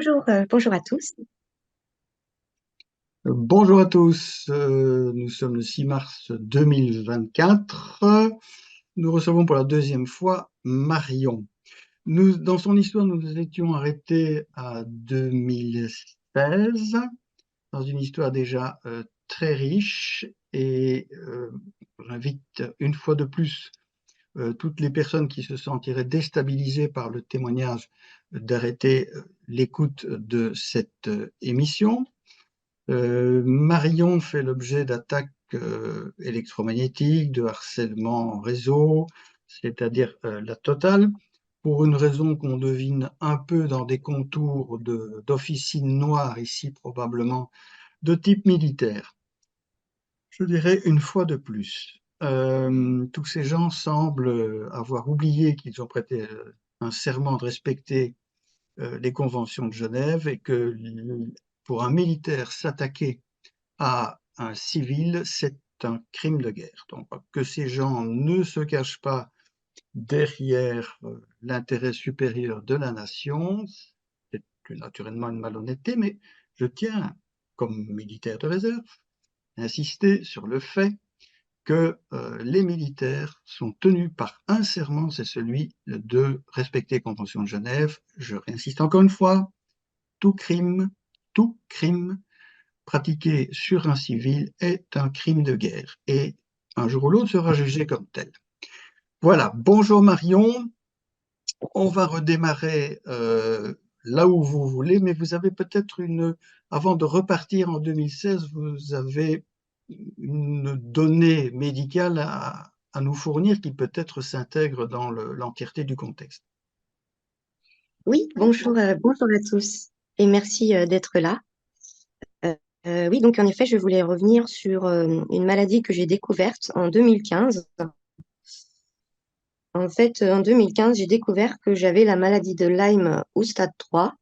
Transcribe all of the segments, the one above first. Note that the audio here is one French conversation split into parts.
Bonjour à tous. Bonjour à tous, nous sommes le 6 mars 2024. Nous recevons pour la deuxième fois Marion. Dans son histoire, nous nous étions arrêtés à 2016, dans une histoire déjà très riche, et j'invite une fois de plus toutes les personnes qui se sentiraient déstabilisées par le témoignage d'arrêter l'écoute de cette émission. Marion fait l'objet d'attaques électromagnétiques, de harcèlement en réseau, c'est-à-dire la totale, pour une raison qu'on devine un peu dans des contours d'officines noires, ici probablement de type militaire. Je dirais une fois de plus. Tous ces gens semblent avoir oublié qu'ils ont prêté un serment de respecter les conventions de Genève et que pour un militaire s'attaquer à un civil, c'est un crime de guerre. Donc, que ces gens ne se cachent pas derrière l'intérêt supérieur de la nation, c'est naturellement une malhonnêteté, mais je tiens, comme militaire de réserve, à insister sur le fait que les militaires sont tenus par un serment, c'est celui de respecter les conventions de Genève. Je réinsiste encore une fois, tout crime pratiqué sur un civil est un crime de guerre et un jour ou l'autre sera jugé comme tel. Voilà, bonjour Marion, on va redémarrer là où vous voulez, mais vous avez peut-être avant de repartir en 2016, vous avez une donnée médicale à nous fournir qui peut-être s'intègre dans l'entièreté du contexte. Oui, bonjour à tous et merci d'être là. Euh, oui, donc en effet, je voulais revenir sur une maladie que j'ai découverte en 2015. En fait, en 2015, j'ai découvert que j'avais la maladie de Lyme au stade 3,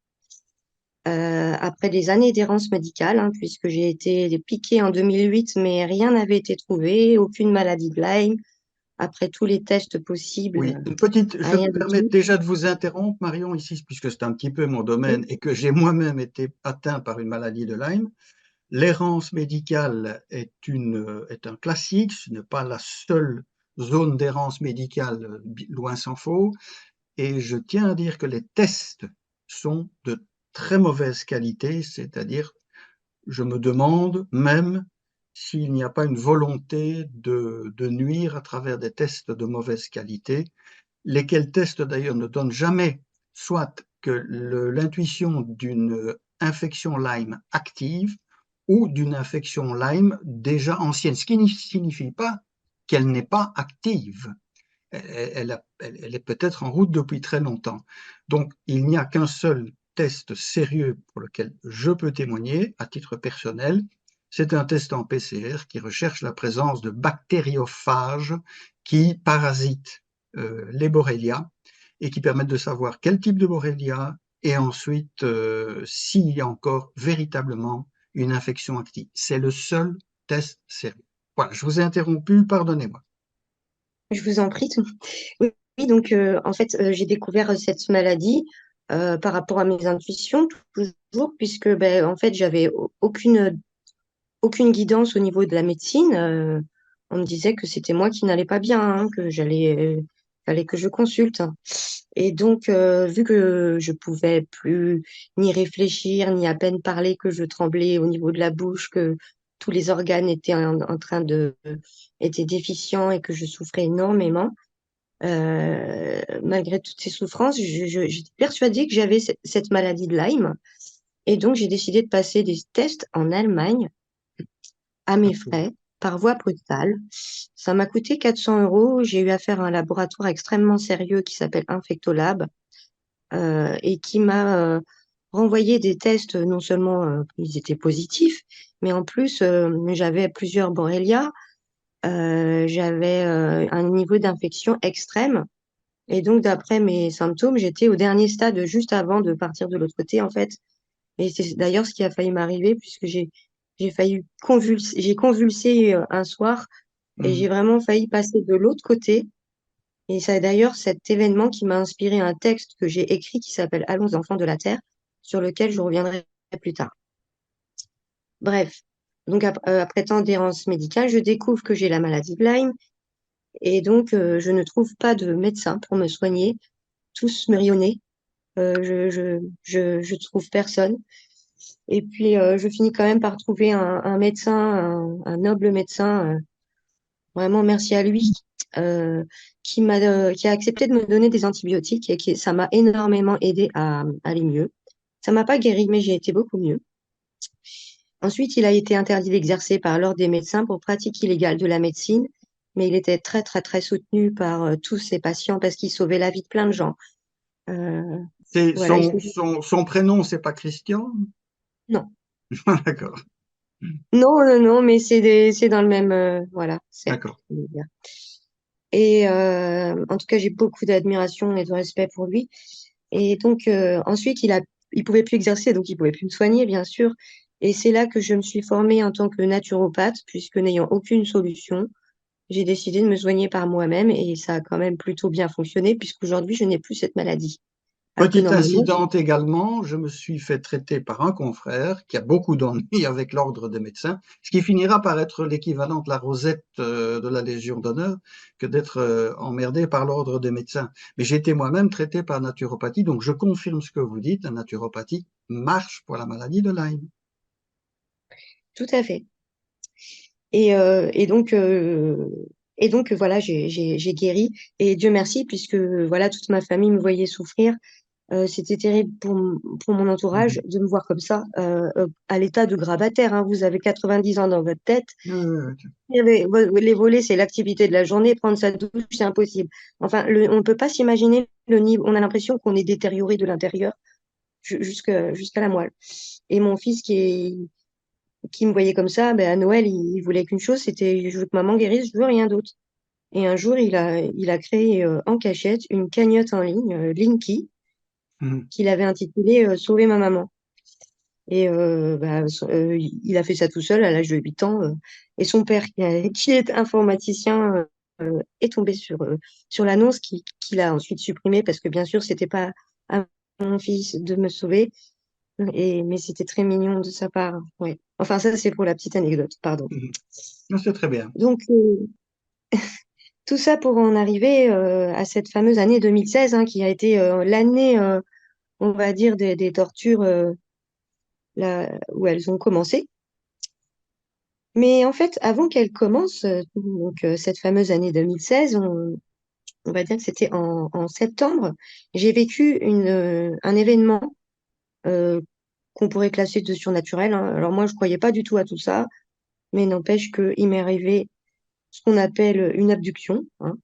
après des années d'errance médicale, hein, puisque j'ai été piquée en 2008, mais rien n'avait été trouvé, aucune maladie de Lyme. Après tous les tests possibles, Oui, je rien me du permets tout. déjà de vous interrompre, Marion, ici, puisque c'est un petit peu mon Oui, domaine et que j'ai moi-même été atteint par une maladie de Lyme. L'errance médicale est un classique, ce n'est pas la seule zone d'errance médicale, loin s'en faut, et je tiens à dire que les tests sont de très mauvaise qualité, c'est-à-dire, je me demande même s'il n'y a pas une volonté de nuire à travers des tests de mauvaise qualité, lesquels tests d'ailleurs ne donnent jamais soit que l'intuition d'une infection Lyme active ou d'une infection Lyme déjà ancienne, ce qui ne signifie pas qu'elle n'est pas active. Elle est peut-être en route depuis très longtemps. Donc, il n'y a qu'un seul test sérieux pour lequel je peux témoigner à titre personnel. C'est un test en PCR qui recherche la présence de bactériophages qui parasitent les Borrelia et qui permettent de savoir quel type de Borrelia et ensuite s'il y a encore véritablement une infection active. C'est le seul test sérieux. Voilà, je vous ai interrompu, pardonnez-moi. je vous en prie. Oui, oui, donc en fait, j'ai découvert cette maladie par rapport à mes intuitions, toujours, puisque ben, en fait, j'avais aucune guidance au niveau de la médecine. On me disait que c'était moi qui n'allais pas bien, hein, que fallait que je consulte. Et donc, vu que je pouvais plus ni réfléchir, ni à peine parler, que je tremblais au niveau de la bouche, que tous les organes étaient en train étaient déficients et que je souffrais énormément, malgré toutes ces souffrances, j'étais persuadée que j'avais cette maladie de Lyme. Et donc, j'ai décidé de passer des tests en Allemagne à mes frais, par voie postale. Ça m'a coûté 400 euros. J'ai eu affaire à un laboratoire extrêmement sérieux qui s'appelle Infectolab et qui m'a renvoyé des tests, non seulement ils étaient positifs, mais en plus, j'avais plusieurs Borrelia, j'avais un niveau d'infection extrême. Et donc, d'après mes symptômes, j'étais au dernier stade juste avant de partir de l'autre côté, en fait. Et c'est d'ailleurs ce qui a failli m'arriver, puisque j'ai convulsé un soir et j'ai Mmh. vraiment failli passer de l'autre côté. Et c'est d'ailleurs cet événement qui m'a inspiré un texte que j'ai écrit qui s'appelle Allons enfants de la Terre, sur lequel je reviendrai plus tard. Bref, donc après tant d'errance médicale, je découvre que j'ai la maladie de Lyme et donc je ne trouve pas de médecin pour me soigner. Tous me rionnaient. Je trouve personne. Et puis je finis quand même par trouver un médecin, un noble médecin, vraiment merci à lui, qui a accepté de me donner des antibiotiques et ça m'a énormément aidé à aller mieux. Ça m'a pas guéri, mais j'ai été beaucoup mieux. Ensuite, il a été interdit d'exercer par l'ordre des médecins pour pratique illégale de la médecine, mais il était très, très, très soutenu par tous ses patients parce qu'il sauvait la vie de plein de gens. Euh, C'est voilà, son prénom, c'est pas Christian? non, D'accord, non, non, non, mais c'est dans le même, voilà, cercle. d'accord. Et en tout cas, j'ai beaucoup d'admiration et de respect pour lui. Et donc, ensuite, il pouvait plus exercer, donc il pouvait plus me soigner, bien sûr. Et c'est là que je me suis formée en tant que naturopathe, puisque n'ayant aucune solution, j'ai décidé de me soigner par moi-même et ça a quand même plutôt bien fonctionné, puisqu'aujourd'hui, je n'ai plus cette maladie. Alors que Petit normalement, incident également, je me suis fait traiter par un confrère qui a beaucoup d'ennuis avec l'ordre des médecins, ce qui finira par être l'équivalent de la rosette de la Légion d'honneur que d'être emmerdé par l'ordre des médecins. Mais j'ai été moi-même traité par naturopathie, donc je confirme ce que vous dites, la naturopathie marche pour la maladie de Lyme. tout à fait. Et, euh, et donc, euh, et donc voilà, j'ai guéri. Et Dieu merci, puisque voilà, toute ma famille me voyait souffrir. C'était terrible pour mon entourage Mhm. de me voir comme ça, à l'état de grabataire, hein. Vous avez 90 ans dans votre tête. Ok. Les volets, c'est l'activité de la journée. Prendre sa douche, c'est impossible. Enfin, on ne peut pas s'imaginer le niveau. On a l'impression qu'on est détérioré de l'intérieur jusqu'à la moelle. Et mon fils qui me voyait comme ça, ben, à Noël, il voulait qu'une chose, c'était je veux que maman guérisse, je veux rien d'autre. Et un jour, il a créé en cachette une cagnotte en ligne, Linky, Mhm. qu'il avait intitulée Sauver ma maman. Et il a fait ça tout seul à l'âge de 8 ans. Et son père, qui est informaticien, est tombé sur l'annonce qu'il a ensuite supprimée parce que bien sûr, c'était pas à mon fils de me sauver. Mais c'était très mignon de sa part. Ouais. Enfin, ça, c'est pour la petite anecdote, pardon. Mhm. C'est très bien. Donc, tout ça pour en arriver à cette fameuse année 2016, hein, qui a été l'année, on va dire, des tortures où elles ont commencé. Mais en fait, avant qu'elle commence, cette fameuse année 2016, on va dire que c'était en septembre, j'ai vécu un événement euh, qu'on pourrait classer de surnaturel, hein. Alors moi, je croyais pas du tout à tout ça, mais n'empêche qu'il m'est arrivé ce qu'on appelle une abduction, hein.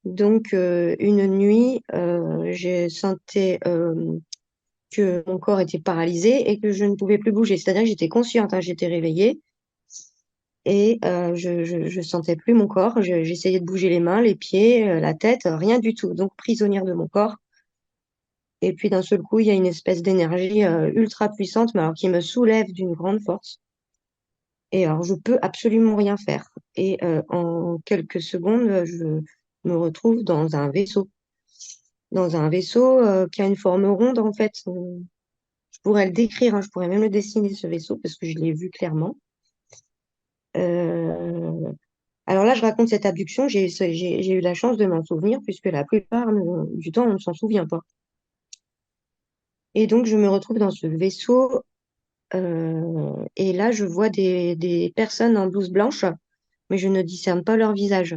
Donc, une nuit, j'ai senti que mon corps était paralysé et que je ne pouvais plus bouger. C'est-à-dire que j'étais consciente, hein, j'étais réveillée. Et je sentais plus mon corps. J'essayais de bouger les mains, les pieds, la tête, rien du tout. Donc prisonnière de mon corps. Et puis d'un seul coup, il y a une espèce d'énergie ultra puissante, mais alors qui me soulève d'une grande force. Et alors je peux absolument rien faire. Et en quelques secondes, je me retrouve dans un vaisseau qui a une forme ronde en fait. Je pourrais le décrire, hein, je pourrais même le dessiner ce vaisseau parce que je l'ai vu clairement. Euh, Alors là, je raconte cette abduction, j'ai eu la chance de m'en souvenir, puisque la plupart du temps, on ne s'en souvient pas. Et donc, je me retrouve dans ce vaisseau, et là, je vois des personnes en blouse blanche, mais je ne discerne pas leur visage.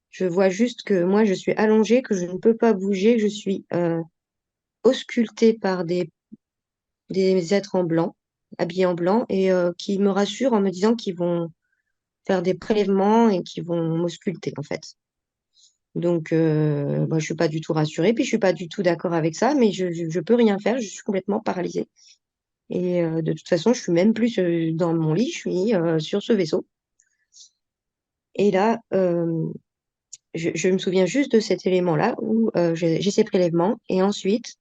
Je vois juste que moi, je suis allongée, que je ne peux pas bouger, que je suis auscultée par des êtres en blanc, habillés en blanc, et qui me rassurent en me disant qu'ils vont faire des prélèvements et qu'ils vont m'ausculter, en fait. Donc, moi, je suis pas du tout rassurée, puis je suis pas du tout d'accord avec ça, mais je peux rien faire, je suis complètement paralysée. Et de toute façon, je suis même plus dans mon lit, je suis sur ce vaisseau. Et là, je me souviens juste de cet élément-là où j'ai ces prélèvements. Et ensuite,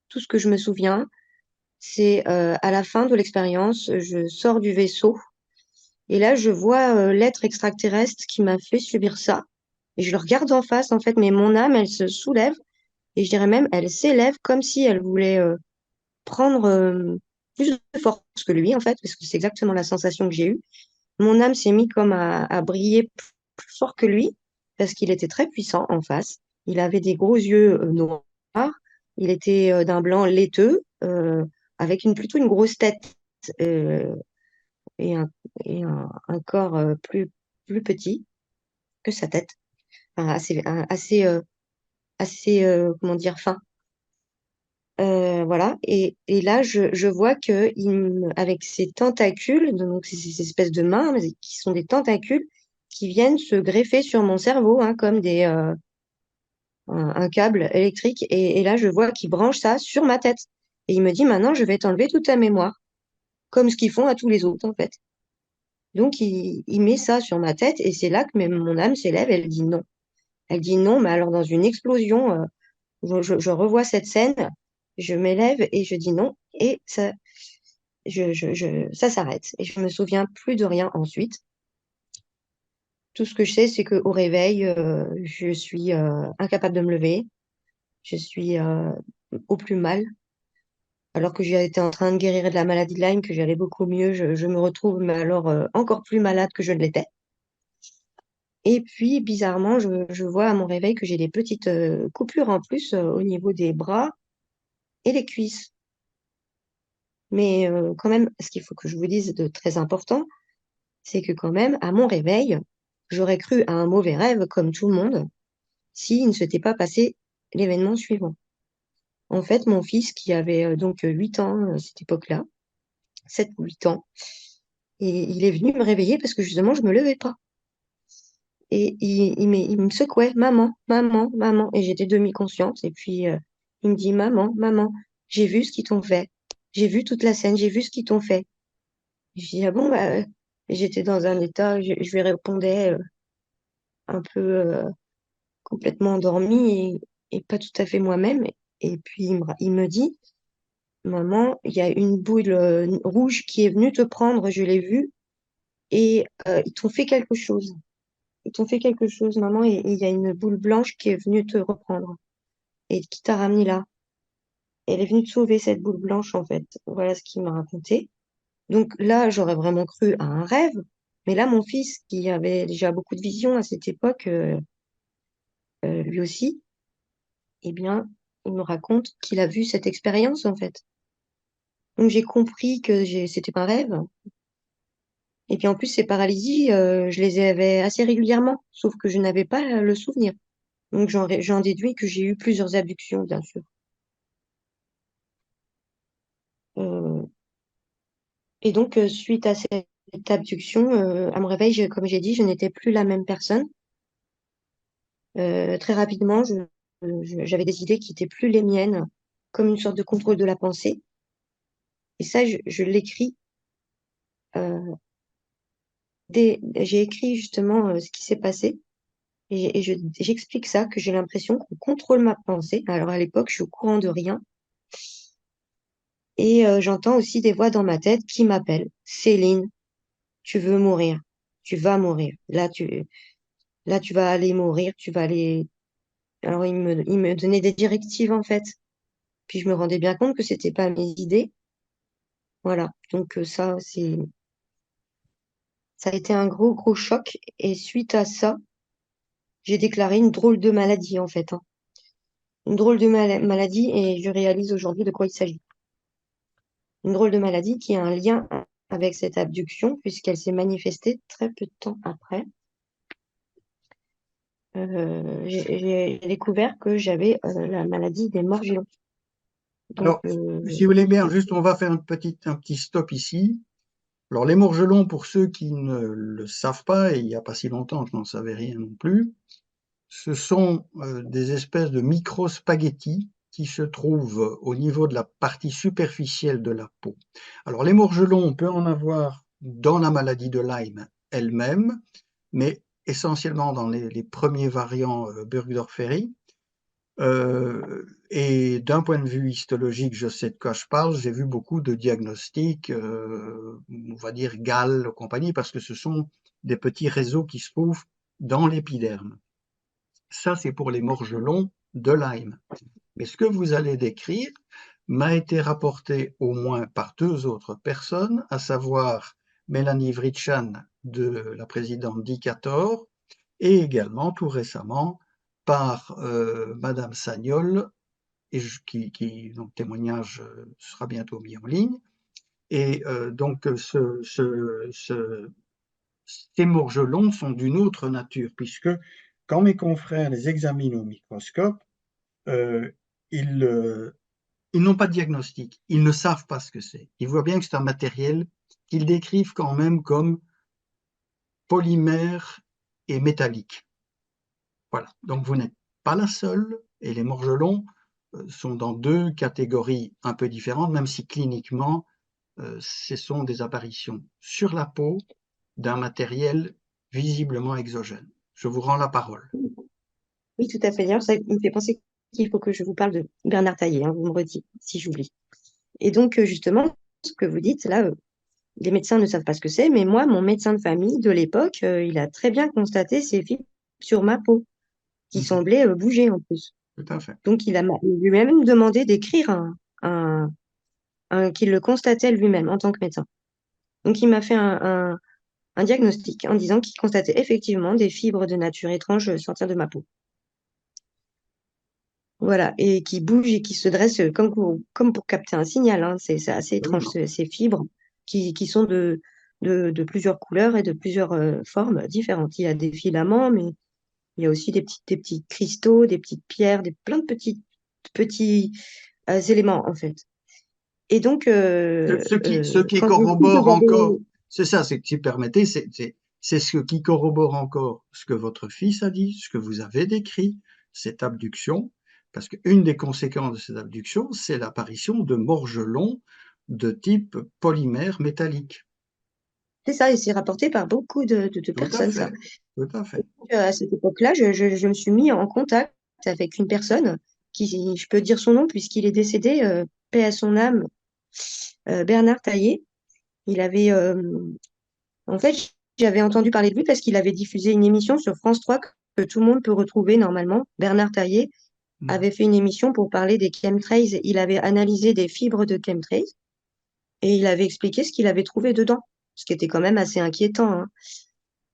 tout ce que je me souviens, c'est à la fin de l'expérience, je sors du vaisseau et là, je vois l'être extraterrestre qui m'a fait subir ça. Et je le regarde en face, en fait, mais mon âme, elle se soulève. Et je dirais même, elle s'élève comme si elle voulait prendre plus de force que lui, en fait, parce que c'est exactement la sensation que j'ai eue. Mon âme s'est mis comme à briller plus fort que lui, parce qu'il était très puissant en face. Il avait des gros yeux noirs. Il était d'un blanc laiteux, avec plutôt une grosse tête euh, et un corps plus petit que sa tête. Enfin, assez, comment dire, fin. Voilà. Et là, je vois que avec ses tentacules, donc ces espèces de mains, mais qui sont des tentacules, qui viennent se greffer sur mon cerveau, hein, comme un câble électrique. Et là, je vois qu'il branche ça sur ma tête. Et il me dit, maintenant, je vais t'enlever toute ta mémoire, comme ce qu'ils font à tous les autres, en fait. Donc, il met ça sur ma tête, et c'est là que mon âme s'élève, elle dit non. Elle dit non, mais alors dans une explosion, je revois cette scène, je m'élève et je dis non, et ça s'arrête. Et je me souviens plus de rien ensuite. Tout ce que je sais, c'est qu'au réveil, je suis incapable de me lever, je suis au plus mal. Alors que j'étais en train de guérir de la maladie de Lyme, que j'allais beaucoup mieux, je me retrouve mais alors encore plus malade que je ne l'étais. Et puis, bizarrement, je vois à mon réveil que j'ai des petites coupures en plus au niveau des bras et des cuisses. Mais quand même, ce qu'il faut que je vous dise de très important, c'est que quand même, à mon réveil, j'aurais cru à un mauvais rêve comme tout le monde s'il ne s'était pas passé l'événement suivant. En fait, mon fils, qui avait donc 8 ans à cette époque-là, 7 ou 8 ans, et il est venu me réveiller parce que justement, je me levais pas. Et il me secouait, maman, maman, maman. Et j'étais demi-consciente. Et puis, il me dit, maman, maman, j'ai vu ce qu'ils t'ont fait. J'ai vu toute la scène, j'ai vu ce qu'ils t'ont fait. Je dis, ah bon, bah, et j'étais dans un état, je lui répondais un peu complètement endormie et pas tout à fait moi-même. Et puis, il me dit, maman, il y a une boule rouge qui est venue te prendre, je l'ai vue, et ils t'ont fait quelque chose. Ils t'ont fait quelque chose, maman, et il y a une boule blanche qui est venue te reprendre et qui t'a ramené là. Elle est venue te sauver, cette boule blanche, en fait. Voilà ce qu'il m'a raconté. Donc là, j'aurais vraiment cru à un rêve. Mais là, mon fils, qui avait déjà beaucoup de vision à cette époque, lui aussi, eh bien, il me raconte qu'il a vu cette expérience, en fait. Donc j'ai compris que c'était pas un rêve. Et puis en plus, ces paralysies, je les avais assez régulièrement, sauf que je n'avais pas le souvenir. Donc j'en déduis que j'ai eu plusieurs abductions, bien sûr. Euh, et donc, suite à cette abduction, à mon réveil, comme j'ai dit, je n'étais plus la même personne. Très rapidement, j'avais des idées qui n'étaient plus les miennes, comme une sorte de contrôle de la pensée. Et ça, je l'écris. J'ai écrit justement ce qui s'est passé. J'explique ça, que j'ai l'impression qu'on contrôle ma pensée. Alors à l'époque, je suis au courant de rien. Et j'entends aussi des voix dans ma tête qui m'appellent. Céline, tu veux mourir. Tu vas mourir. Là, tu vas aller mourir. Tu vas aller. Alors il me donnait des directives en fait. Puis je me rendais bien compte que c'était pas mes idées. Voilà. Donc ça a été un gros, gros choc. Et suite à ça, j'ai déclaré une drôle de maladie en fait, hein. Une drôle de maladie et je réalise aujourd'hui de quoi il s'agit. Une drôle de maladie qui a un lien avec cette abduction puisqu'elle s'est manifestée très peu de temps après. J'ai découvert que j'avais la maladie des morgellons. Donc, Alors, si vous voulez bien, juste, on va faire un petit stop ici. Alors, les morgelons, pour ceux qui ne le savent pas, et il n'y a pas si longtemps, je n'en savais rien non plus, ce sont des espèces de micro-spaghettis qui se trouvent au niveau de la partie superficielle de la peau. Alors, les morgelons, on peut en avoir dans la maladie de Lyme elle-même, mais essentiellement dans les premiers variants Burgdorferi. Et d'un point de vue histologique, je sais de quoi je parle, j'ai vu beaucoup de diagnostics, on va dire Gall et compagnie, parce que ce sont des petits réseaux qui se trouvent dans l'épiderme. Ça, c'est pour les morgelons de Lyme. Mais ce que vous allez décrire, m'a été rapporté au moins par 2 autres personnes, à savoir Mélanie Vritchan, de la présidente d'ICATOR, et également tout récemment par Madame Sagnol, et donc témoignage sera bientôt mis en ligne. Et donc ces morgelons sont d'une autre nature, puisque quand mes confrères les examinent au microscope, euh, ils, euh, ils n'ont pas de diagnostic, ils ne savent pas ce que c'est. Ils voient bien que c'est un matériel qu'ils décrivent quand même comme polymère et métallique. Voilà, donc vous n'êtes pas la seule, et les morgelons sont dans 2 catégories un peu différentes, même si cliniquement, ce sont des apparitions sur la peau d'un matériel visiblement exogène. Je vous rends la parole. Oui, tout à fait. D'ailleurs, ça me fait penser qu'il faut que je vous parle de Bernard Taillé, hein, vous me redites si j'oublie. Et donc, justement, ce que vous dites, là, les médecins ne savent pas ce que c'est, mais moi, mon médecin de famille de l'époque, il a très bien constaté ces fibres sur ma peau, qui Mhm, semblaient bouger en plus. tout à fait. Donc, il lui a même demandé d'écrire un, qu'il le constatait lui-même en tant que médecin. Donc, il m'a fait un diagnostic en disant qu'il constatait effectivement des fibres de nature étrange sortir de ma peau. Voilà, et qui bougent et qui se dressent comme pour capter un signal, hein. C'est assez étrange, Absolument. ces fibres qui sont de plusieurs couleurs et de plusieurs formes différentes. Il y a des filaments, mais il y a aussi des petits cristaux, des petites pierres, plein de petits éléments, en fait. Et donc, Ce qui quand j'ai su que corrobore encore, j'avais... c'est ça, c'est que si vous permettez, c'est ce qui corrobore encore ce que votre fils a dit, ce que vous avez décrit, cette abduction, parce qu'une des conséquences de cette abduction, c'est l'apparition de morgelons de type polymère métallique. C'est ça, et c'est rapporté par beaucoup de Tout à personnes, ça. fait, tout à fait. À cette époque-là, je me suis mis en contact avec une personne qui, je peux dire son nom puisqu'il est décédé, paix à son âme, Bernard Taillé. Il avait, en fait, j'avais entendu parler de lui parce qu'il avait diffusé une émission sur France 3 que tout le monde peut retrouver normalement. Bernard Taillé Mhm. avait fait une émission pour parler des chemtrails. Il avait analysé des fibres de chemtrails et il avait expliqué ce qu'il avait trouvé dedans, ce qui était quand même assez inquiétant,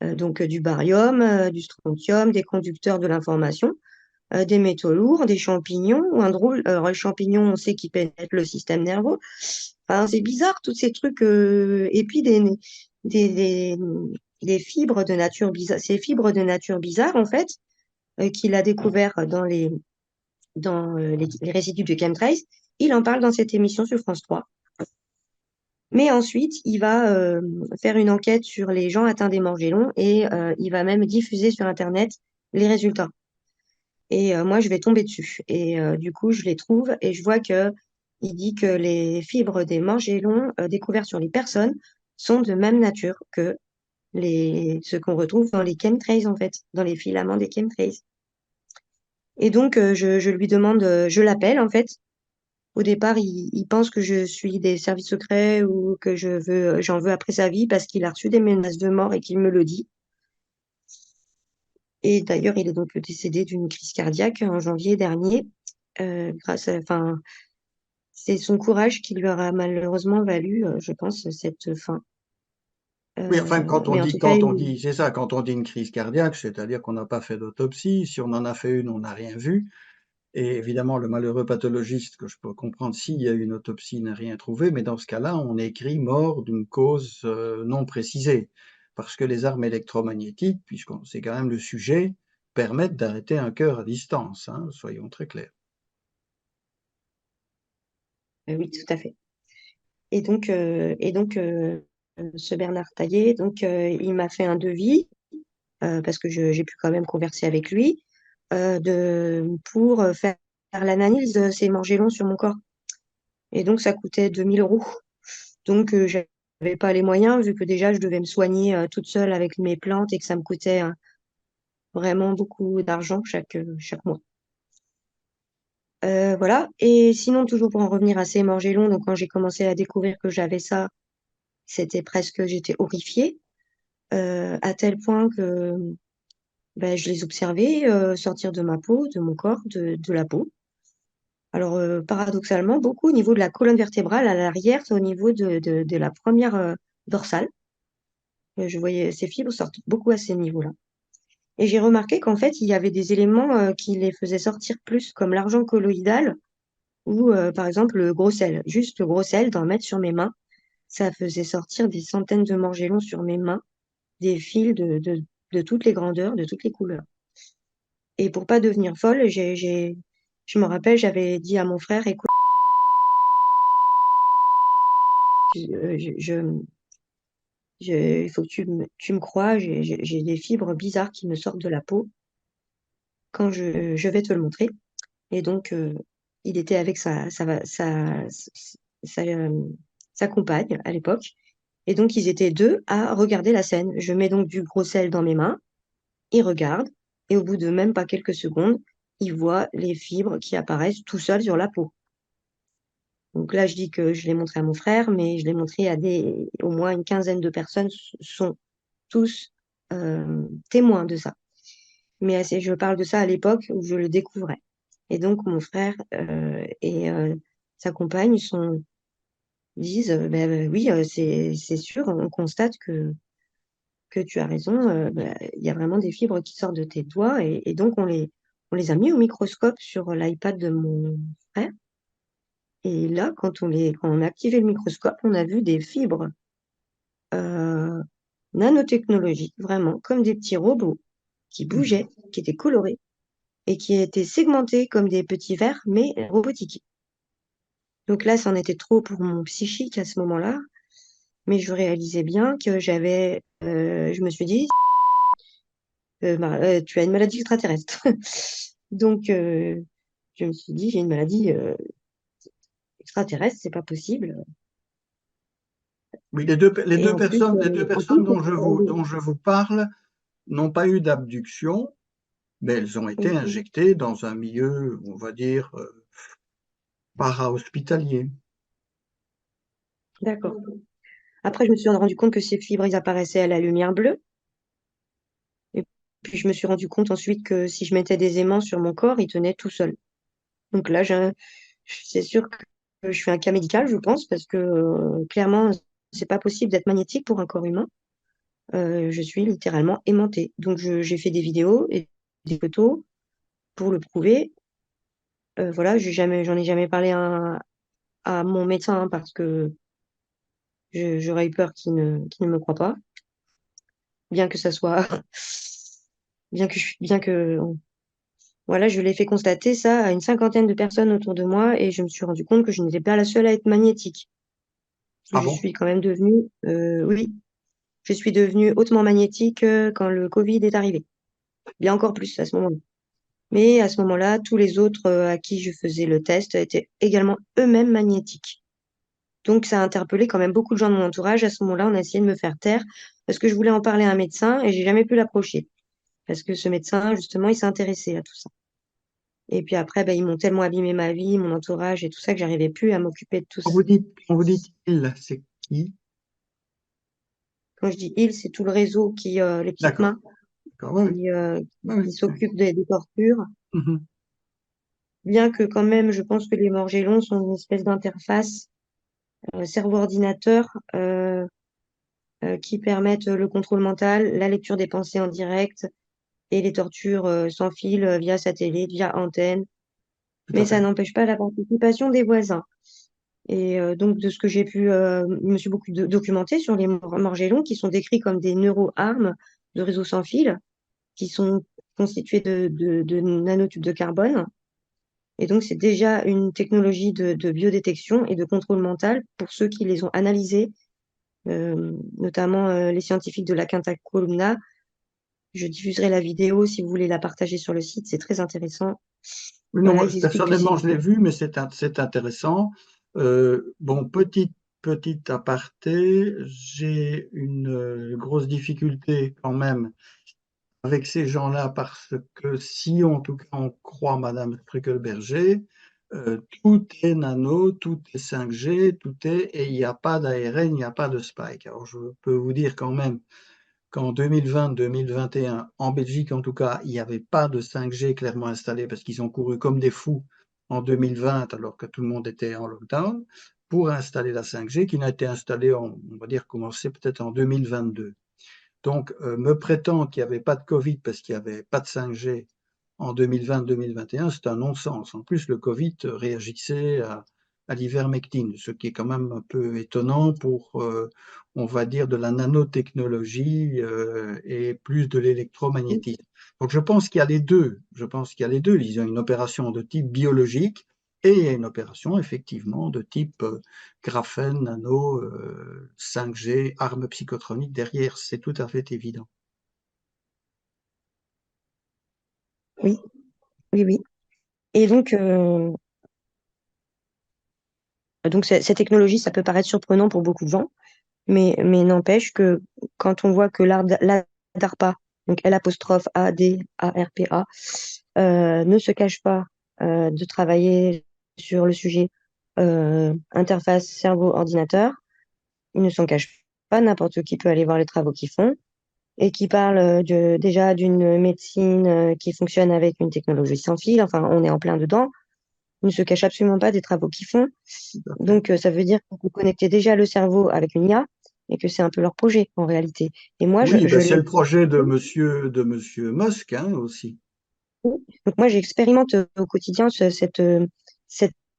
hein. Donc du barium, du strontium, des conducteurs de l'information, des métaux lourds, des champignons, ou un drôle. Alors, les champignons, on sait qu'ils pénètrent le système nerveux. Enfin, c'est bizarre, tous ces trucs. Et puis, des, des, des fibres de nature bizarre. Ces fibres de nature bizarre, en fait, qu'il a découvert dans les résidus de chemtrails, il en parle dans cette émission sur France 3. Mais ensuite, il va faire une enquête sur les gens atteints des morgellons et il va même diffuser sur Internet les résultats. Et moi, je vais tomber dessus. Et du coup, je les trouve et je vois que il dit que les fibres des morgellons découvertes sur les personnes sont de même nature que ce qu'on retrouve dans les chemtrails, en fait, dans les filaments des chemtrails. Et donc, je lui demande, je l'appelle, en fait. Au départ, il pense que je suis des services secrets ou que j'en veux après sa vie parce qu'il a reçu des menaces de mort et qu'il me le dit. Et d'ailleurs, il est donc décédé d'une crise cardiaque en janvier dernier. Enfin, c'est son courage qui lui aura malheureusement valu, je pense, cette fin. Oui, enfin, Mais en tout cas, c'est ça, quand on dit une crise cardiaque, c'est-à-dire qu'on n'a pas fait d'autopsie. Si on en a fait une, on n'a rien vu. Et évidemment, le malheureux pathologiste, que je peux comprendre s'il y a eu une autopsie, n'a rien trouvé, mais dans ce cas-là, on écrit mort d'une cause non précisée. Parce que les armes électromagnétiques, puisque c'est quand même le sujet, permettent d'arrêter un cœur à distance, hein, soyons très clairs. oui, tout à fait. Et donc, ce Bernard Taillé, donc, il m'a fait un devis parce que j'ai pu quand même converser avec lui pour faire l'analyse de ces morgellons sur mon corps. Et donc, ça coûtait 2 000 euros. Donc, j'avais pas les moyens, vu que déjà, je devais me soigner toute seule avec mes plantes et que ça me coûtait vraiment beaucoup d'argent chaque mois. Voilà. Et sinon, toujours pour en revenir à ces morgellons, donc quand j'ai commencé à découvrir que j'avais ça, j'étais horrifiée, à tel point que ben, je les observais sortir de ma peau, de mon corps, de la peau. Alors, paradoxalement, beaucoup au niveau de la colonne vertébrale, à l'arrière, au niveau de la première dorsale. Je voyais ces fibres sortent beaucoup à ces niveaux-là. Et j'ai remarqué qu'en fait, il y avait des éléments qui les faisaient sortir plus, comme l'argent colloïdal ou par exemple le gros sel. Juste le gros sel, d'en mettre sur mes mains, ça faisait sortir des centaines de morgellons sur mes mains, des fils de toutes les grandeurs, de toutes les couleurs. Et pour pas devenir folle, je me rappelle, j'avais dit à mon frère, écoute, il faut que tu me crois, j'ai des fibres bizarres qui me sortent de la peau quand je vais te le montrer. Et donc, il était avec sa compagne à l'époque. Et donc, ils étaient deux à regarder la scène. Je mets donc du gros sel dans mes mains, ils regardent, et au bout de même pas quelques secondes, ils voient les fibres qui apparaissent tout seuls sur la peau. Donc là, je dis que je l'ai montré à mon frère, mais je l'ai montré à au moins une quinzaine de personnes, sont tous témoins de ça. Mais je parle de ça à l'époque où je le découvrais. Et donc, mon frère et sa compagne disent, ben, oui, c'est sûr, on constate que tu as raison, ben, il y a vraiment des fibres qui sortent de tes doigts. Et donc, on les a mis au microscope sur l'iPad de mon frère. Et là, quand on a activé le microscope, on a vu des fibres euh, nanotechnologiques, vraiment, comme des petits robots qui bougeaient, qui étaient colorés et qui étaient segmentés comme des petits vers, mais robotiques. Donc là, c'en était trop pour mon psychique à ce moment-là, mais je réalisais bien que je me suis dit, tu as une maladie extraterrestre. Donc, je me suis dit, j'ai une maladie extraterrestre, c'est pas possible. Oui, Et les deux en plus, personnes dont je vous parle n'ont pas eu d'abduction, mais elles ont été ok, injectées dans un milieu, on va dire, para-hospitalier. d'accord. Après, je me suis rendu compte que ces fibres, ils apparaissaient à la lumière bleue. Et puis, je me suis rendu compte ensuite que si je mettais des aimants sur mon corps, ils tenaient tout seuls. Donc là, c'est sûr que je suis un cas médical, je pense, parce que clairement, c'est pas possible d'être magnétique pour un corps humain. Je suis littéralement aimantée. Donc, j'ai fait des vidéos et des photos pour le prouver. Voilà, j'en ai jamais parlé à mon médecin hein, parce que j'aurais eu peur qu'il ne me croie pas, bien que ça soit, bien que, voilà, je l'ai fait constater ça à une cinquantaine de personnes autour de moi et je me suis rendu compte que je n'étais pas la seule à être magnétique. Ah Je bon? suis quand même devenue, oui, je suis devenue hautement magnétique quand le Covid est arrivé. Bien encore plus à ce moment-là. Mais à ce moment-là, tous les autres à qui je faisais le test étaient également eux-mêmes magnétiques. Donc ça a interpellé quand même beaucoup de gens de mon entourage. À ce moment-là, on a essayé de me faire taire parce que je voulais en parler à un médecin et j'ai jamais pu l'approcher. Parce que ce médecin, justement, il s'est intéressé à tout ça. Et puis après, ben, ils m'ont tellement abîmé ma vie, mon entourage et tout ça que j'arrivais plus à m'occuper de tout ça. Quand vous dites il, c'est qui? Quand je dis il, c'est tout le réseau les petites D'accord, mains d'accord, oui, oui, qui, euh, oui, qui oui. s'occupent des tortures. Mhm. Bien que quand même, je pense que les morgellons sont une espèce d'interface cerveau-ordinateur qui permettent le contrôle mental, la lecture des pensées en direct et les tortures sans fil via satellite, via antenne. Tout à Mais ça fait. n'empêche pas la participation des voisins. Et donc, de ce que j'ai pu, je me suis beaucoup documentée sur les morgellons qui sont décrits comme des neuroarmes de réseau sans fil, qui sont constitués de nanotubes de carbone. Et donc, c'est déjà une technologie de biodétection et de contrôle mental pour ceux qui les ont analysés, notamment les scientifiques de la Quinta Columna. Je diffuserai la vidéo si vous voulez la partager sur le site, c'est très intéressant. Oui, non, Voilà, moi, ils expliquent que c'est personnellement, je l'ai vu, mais c'est intéressant. Bon, petit aparté, j'ai une grosse difficulté quand même avec ces gens-là parce que si en tout cas on croit Madame Strickelberger, tout est nano, tout est 5G, et il n'y a pas d'ARN, il n'y a pas de spike. Alors je peux vous dire quand même qu'en 2020-2021, en Belgique en tout cas, il n'y avait pas de 5G clairement installé parce qu'ils ont couru comme des fous en 2020, alors que tout le monde était en lockdown, pour installer la 5G, qui n'a été installée, on va dire, commencé peut-être en 2022. Donc, me prétendre qu'il n'y avait pas de Covid parce qu'il n'y avait pas de 5G en 2020-2021, c'est un non-sens. En plus, le Covid réagissait à l'ivermectine, ce qui est quand même un peu étonnant pour, on va dire, de la nanotechnologie et plus de l'électromagnétisme. Donc, je pense qu'il y a les deux. Je pense qu'il y a les deux. Ils ont une opération de type biologique et une opération effectivement de type graphène, nano, 5G, armes psychotroniques derrière. C'est tout à fait évident. Oui, oui, oui. Et donc cette technologie, ça peut paraître surprenant pour beaucoup de gens, mais n'empêche que quand on voit que l'ADARPA, donc L'ADARPA, ne se cache pas de travailler sur le sujet interface cerveau-ordinateur, il ne s'en cache pas, n'importe qui peut aller voir les travaux qu'ils font, et qui parle déjà d'une médecine qui fonctionne avec une technologie sans fil, enfin on est en plein dedans, ils ne se cachent absolument pas des travaux qu'ils font. Tout à fait. Donc, ça veut dire qu'on peut connecter déjà le cerveau avec une IA et que c'est un peu leur projet en réalité. Et moi, Oui, ben je c'est l'ai. le projet de monsieur Musk hein, aussi. Donc, moi, j'expérimente au quotidien cette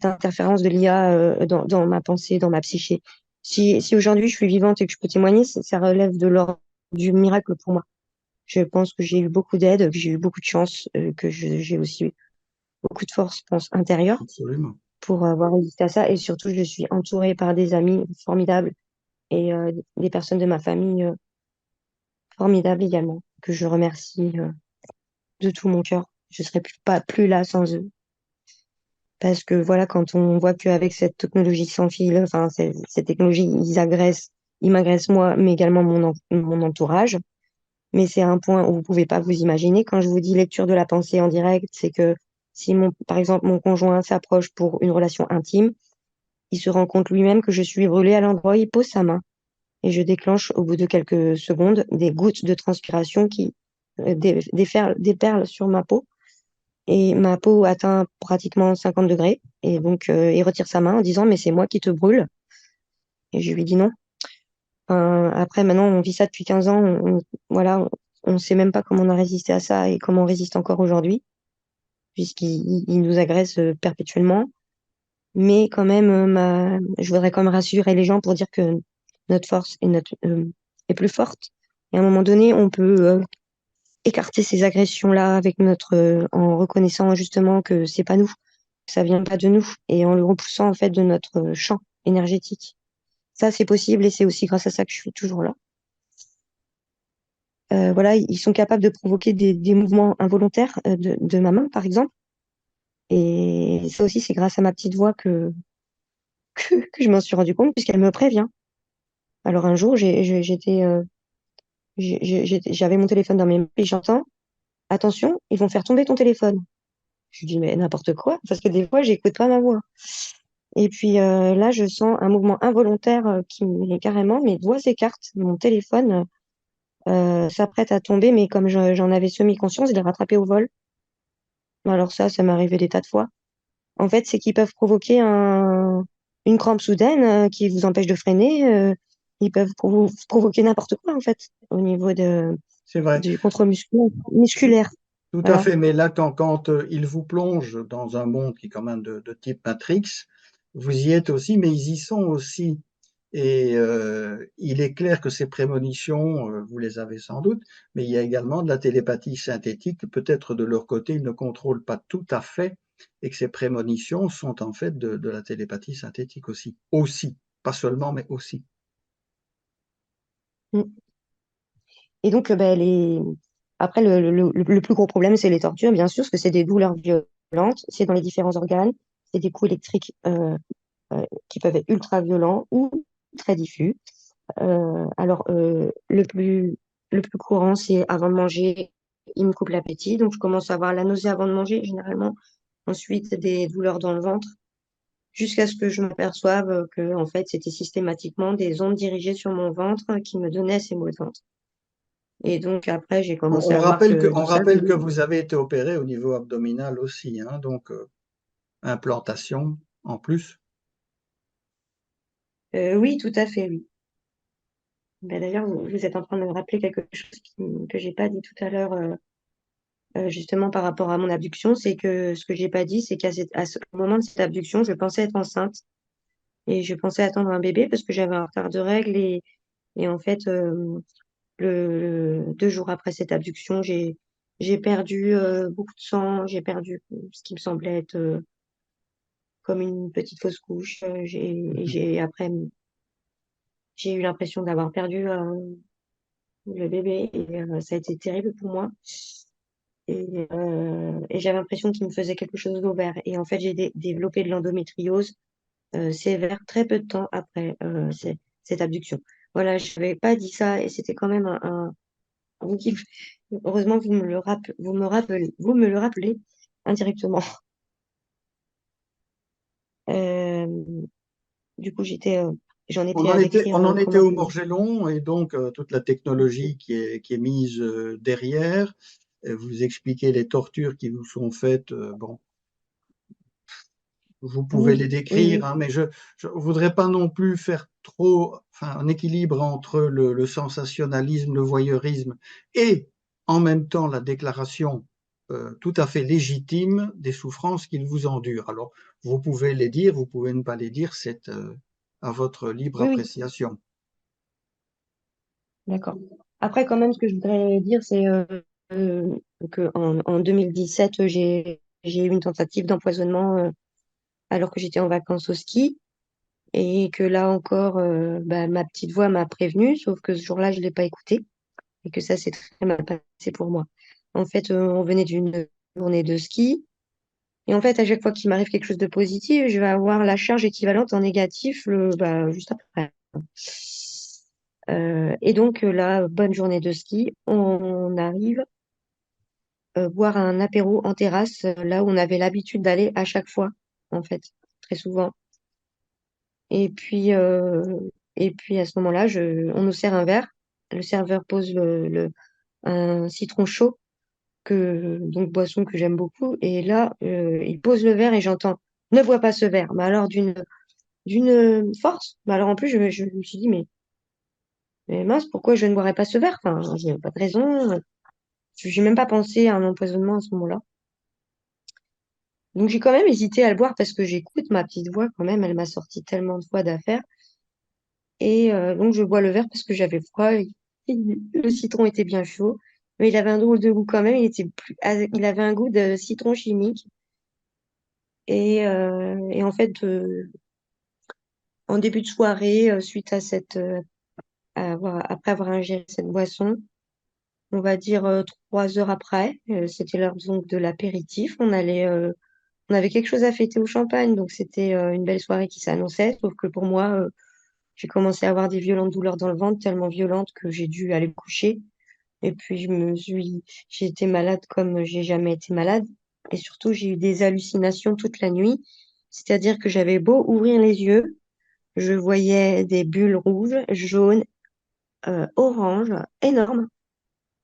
interférence de l'IA dans ma pensée, dans ma psyché. Si aujourd'hui je suis vivante et que je peux témoigner, ça relève de l'ordre du miracle pour moi. Je pense que j'ai eu beaucoup d'aide, que j'ai eu beaucoup de chance, j'ai aussi eu beaucoup de force, je pense, intérieure Absolument. pour avoir résisté à ça. Et surtout, je suis entourée par des amis formidables et des personnes de ma famille formidables également, que je remercie de tout mon cœur. Je serais pas plus là sans eux. Parce que voilà, quand on voit qu'avec cette technologie sans fil, enfin, cette technologie, ils m'agressent moi, mais également mon entourage. Mais c'est un point où vous pouvez pas vous imaginer. Quand je vous dis lecture de la pensée en direct, c'est que si par exemple, mon conjoint s'approche pour une relation intime, il se rend compte lui-même que je suis brûlée à l'endroit, il pose sa main et je déclenche au bout de quelques secondes des gouttes de transpiration qui déferlent sur ma peau. Et ma peau atteint pratiquement 50 degrés. Et donc, il retire sa main en disant, mais c'est moi qui te brûle. Et je lui dis non. Après, maintenant, on vit ça depuis 15 ans. Voilà, on ne sait même pas comment on a résisté à ça et comment on résiste encore aujourd'hui, puisqu'il nous agresse perpétuellement. Mais quand même, je voudrais quand même rassurer les gens pour dire que notre force est plus forte. Et à un moment donné, on peut écarter ces agressions-là en reconnaissant justement que c'est pas nous, que ça vient pas de nous, et en le repoussant en fait de notre champ énergétique. Ça, c'est possible et c'est aussi grâce à ça que je suis toujours là. Voilà, ils sont capables de provoquer des mouvements involontaires de ma main, par exemple. Et ça aussi, c'est grâce à ma petite voix que je m'en suis rendu compte, puisqu'elle me prévient. Alors un jour, j'avais mon téléphone dans mes mains et j'entends, attention, ils vont faire tomber ton téléphone. Je dis, mais n'importe quoi, parce que des fois, j'écoute pas ma voix. Et puis là, je sens un mouvement involontaire qui met carrément, mes doigts s'écartent, mon téléphone s'apprête à tomber, mais comme j'en avais semi-conscience, je l'ai rattrapé au vol. Alors ça m'est arrivé des tas de fois. En fait, c'est qu'ils peuvent provoquer une crampe soudaine qui vous empêche de freiner. Ils peuvent provoquer n'importe quoi, en fait, au niveau C'est vrai. du contrôle Tout, musculaire. tout à Voilà. fait. Mais là, quand il vous plonge dans un monde qui est quand même de type Matrix, vous y êtes aussi, mais ils y sont aussi. Et il est clair que ces prémonitions, vous les avez sans doute, mais il y a également de la télépathie synthétique. Peut-être de leur côté, ils ne contrôlent pas tout à fait et que ces prémonitions sont en fait de la télépathie synthétique aussi. Aussi. Pas seulement, mais aussi. Mm. Et donc, après, le plus gros problème, c'est les tortures, bien sûr, parce que c'est des douleurs violentes, c'est dans les différents organes, c'est des coups électriques qui peuvent être ultra violents ou très diffus. Alors, le plus courant, c'est avant de manger, il me coupe l'appétit, donc je commence à avoir la nausée avant de manger, généralement. Ensuite, des douleurs dans le ventre, jusqu'à ce que je m'aperçoive que, en fait, c'était systématiquement des ondes dirigées sur mon ventre qui me donnaient ces maux de ventre. Et donc, après, j'ai On, commencé on à voir rappelle que, que on tout ça, rappelle que vous avez été opéré au niveau abdominal aussi, hein, donc implantation en plus. Oui, tout à fait, oui. Ben, d'ailleurs, vous êtes en train de me rappeler quelque chose que j'ai pas dit tout à l'heure, justement par rapport à mon abduction, c'est que ce que j'ai pas dit, c'est au moment de cette abduction, je pensais être enceinte et je pensais attendre un bébé parce que j'avais un retard de règles et en fait, 2 jours après cette abduction, j'ai perdu beaucoup de sang, j'ai perdu ce qui me semblait être comme une petite fausse couche. Après, j'ai eu l'impression d'avoir perdu le bébé et ça a été terrible pour moi. Et j'avais l'impression qu'il me faisait quelque chose d'ovaire. Et en fait, j'ai développé de l'endométriose sévère très peu de temps après cette abduction. Voilà, je n'avais pas dit ça et c'était quand même un kiff. Heureusement, vous me le rappelez indirectement. Euh, du coup, j'en étais à décrire On en était comment. au Morgellon et donc toute la technologie qui est mise derrière. Vous expliquez les tortures qui vous sont faites. Bon, vous pouvez Oui, les oui, décrire, oui, hein, mais je ne voudrais pas non plus faire trop, enfin, un équilibre entre le sensationnalisme, le voyeurisme et en même temps la déclaration tout à fait légitime des souffrances qu'ils vous endurent. Alors, vous pouvez les dire, vous pouvez ne pas les dire, c'est à votre libre oui, oui, appréciation. d'accord. Après, quand même, ce que je voudrais dire, c'est que en 2017, j'ai eu une tentative d'empoisonnement alors que j'étais en vacances au ski. Et que là encore, bah, ma petite voix m'a prévenue, sauf que ce jour-là, je ne l'ai pas écoutée et que ça s'est très mal passé pour moi. En fait, on venait d'une journée de ski et en fait, à chaque fois qu'il m'arrive quelque chose de positif, je vais avoir la charge équivalente en négatif juste après. Et donc, là, bonne journée de ski, on arrive boire un apéro en terrasse, là où on avait l'habitude d'aller à chaque fois, en fait, très souvent. Et puis, à ce moment-là, on nous sert un verre. Le serveur pose un citron chaud, donc boisson que j'aime beaucoup. Et là, il pose le verre et j'entends, ne bois pas ce verre. Mais alors d'une force. Mais alors en plus, je me suis dit, mais mince, pourquoi je ne boirais pas ce verre? Enfin, il n'y a pas de raison. Je n'ai même pas pensé à un empoisonnement à ce moment-là. Donc j'ai quand même hésité à le boire parce que j'écoute ma petite voix quand même. Elle m'a sorti tellement de fois d'affaires. Et donc, je bois le verre parce que j'avais froid. Le citron était bien chaud, mais il avait un drôle de goût quand même. Il avait un goût de citron chimique. Et en fait, en début de soirée, suite à après avoir ingéré cette boisson, on va dire 3 heures après, c'était l'heure donc de l'apéritif. On avait quelque chose à fêter au champagne, donc c'était une belle soirée qui s'annonçait. Sauf que pour moi, j'ai commencé à avoir des violentes douleurs dans le ventre, tellement violentes que j'ai dû aller me coucher. Et puis, j'ai été malade comme j'ai jamais été malade. Et surtout, j'ai eu des hallucinations toute la nuit. C'est-à-dire que j'avais beau ouvrir les yeux, je voyais des bulles rouges, jaunes, oranges, énormes.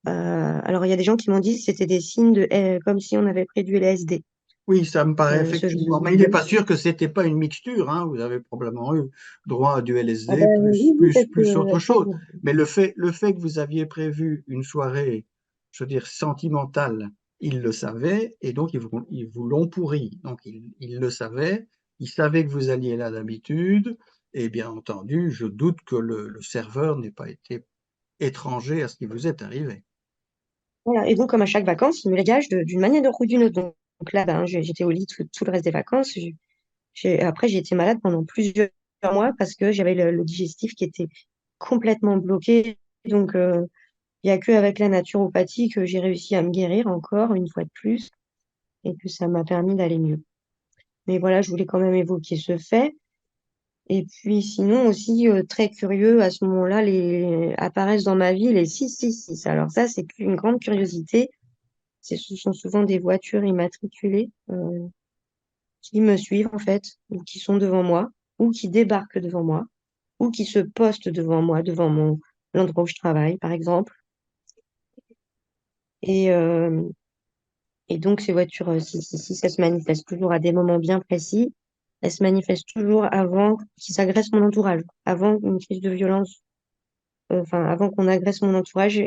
Alors, il y a des gens qui m'ont dit que c'était des signes comme si on avait pris du LSD Oui, ça me paraît ce effectivement. jour-là. Mais il n'est pas sûr que c'était pas une mixture, hein. Vous avez probablement eu droit à du Ah LSD ben, oui, oui, parce plus que autre chose. Mais le fait que vous aviez prévu une soirée, je veux dire, sentimentale, ils le savaient et donc ils vous l'ont pourri. Donc ils le savaient, ils savaient que vous alliez là d'habitude et bien entendu, je doute que le serveur n'ait pas été étranger à ce qui vous est arrivé. voilà. Et donc, comme à chaque vacances, ils me les gagent d'une manière ou d'une autre. Donc là, ben, j'étais au lit tout le reste des vacances. Après, j'ai été malade pendant plusieurs mois parce que j'avais le digestif qui était complètement bloqué. Donc, il n'y a qu'avec la naturopathie que j'ai réussi à me guérir encore une fois de plus et que ça m'a permis d'aller mieux. Mais voilà, je voulais quand même évoquer ce fait. Et puis sinon aussi, très curieux, à ce moment-là, apparaissent dans ma vie les 666. Alors ça, c'est une grande curiosité. Ce sont souvent des voitures immatriculées qui me suivent en fait, ou qui sont devant moi, ou qui débarquent devant moi, ou qui se postent devant moi, devant l'endroit où je travaille, par exemple. Et, Et donc, ces voitures 666, elles se manifestent toujours à des moments bien précis. Elles se manifestent toujours avant qu'ils agressent mon entourage, avant une crise de violence, enfin, avant qu'on agresse mon entourage,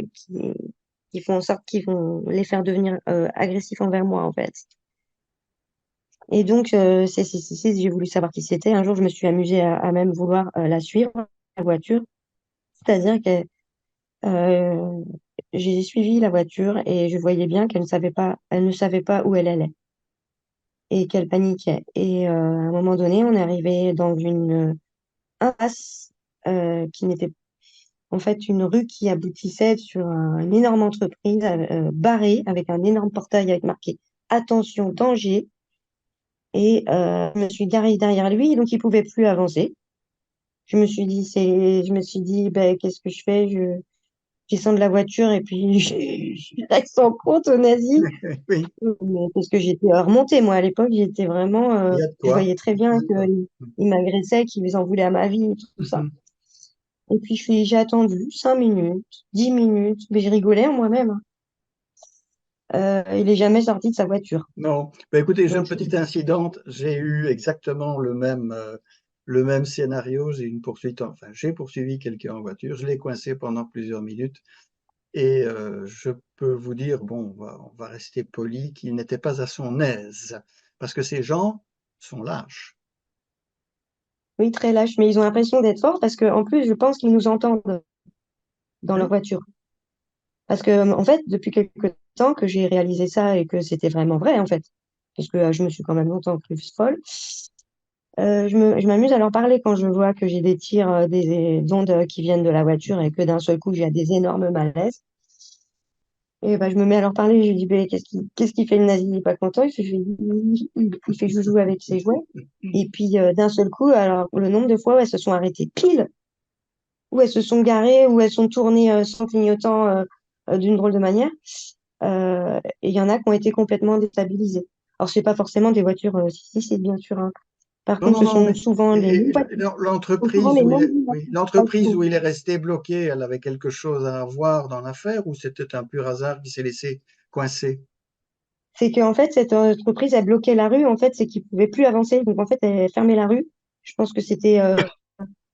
qui font en sorte qu'ils vont les faire devenir agressifs envers moi, en fait. Et donc, ces 666, j'ai voulu savoir qui c'était. Un jour, je me suis amusée à même vouloir la suivre, la voiture. C'est-à-dire que euh, j'ai suivi la voiture et je voyais bien elle ne savait pas où elle allait et qu'elle paniquait. Et à un moment donné, on est arrivé dans une impasse qui n'était en fait une rue qui aboutissait sur une énorme entreprise barrée avec un énorme portail avec marqué Attention, danger. Et je me suis garée derrière lui, donc il pouvait plus avancer. Je me suis dit, ben, qu'est-ce que je fais? Je descends de la voiture et puis je reste en compte aux nazis. Oui, Mais parce que j'étais remontée, moi, à l'époque, j'étais vraiment, il y a de je quoi. voyais très Il bien y a de quoi. qu'ils m'agressaient, qu'ils en voulaient à ma vie et tout ça. Mhm. Et puis, j'ai attendu 5 minutes, 10 minutes, mais je rigolais en moi-même, hein. Il est jamais sorti de sa voiture. Non, ben écoutez, j'ai une Donc, petite incidente. J'ai eu exactement le même scénario. J'ai une poursuite, enfin, j'ai poursuivi quelqu'un en voiture. Je l'ai coincé pendant plusieurs minutes. Et je peux vous dire, bon, on va rester poli, qu'il n'était pas à son aise. Parce que ces gens sont lâches. oui, très lâche, mais ils ont l'impression d'être forts parce que, en plus, je pense qu'ils nous entendent dans leur Oui, voiture. Parce que, en fait, depuis quelques temps que j'ai réalisé ça et que c'était vraiment vrai, en fait, parce que je me suis quand même longtemps plus folle, je m'amuse à leur parler quand je vois que j'ai des tirs, des ondes qui viennent de la voiture et que d'un seul coup, j'ai des énormes malaises. Et bah, je me mets à leur parler, je lui dis, ben, qu'est-ce qu'il fait le nazi? Il est pas content. Il fait joujou avec ses jouets. Et puis, d'un seul coup, alors, le nombre de fois où elles se sont arrêtées pile, où elles se sont garées, où elles sont tournées sans clignotant d'une drôle de manière. Et il y en a qui ont été complètement déstabilisées. Alors, c'est pas forcément des voitures, si, c'est bien sûr, hein. Par non, contre, non, ce non, sont mais souvent les mêmes voitures. Ce sont souvent l'entreprise les où il mêmes est, oui, l'entreprise voitures. où il est resté bloqué, elle avait quelque chose à voir dans l'affaire ou c'était un pur hasard qui s'est laissé coincer? C'est qu'en fait, cette entreprise a bloqué la rue. En fait, c'est qu'ils pouvaient plus avancer. Donc, en fait, elle fermait la rue. Je pense que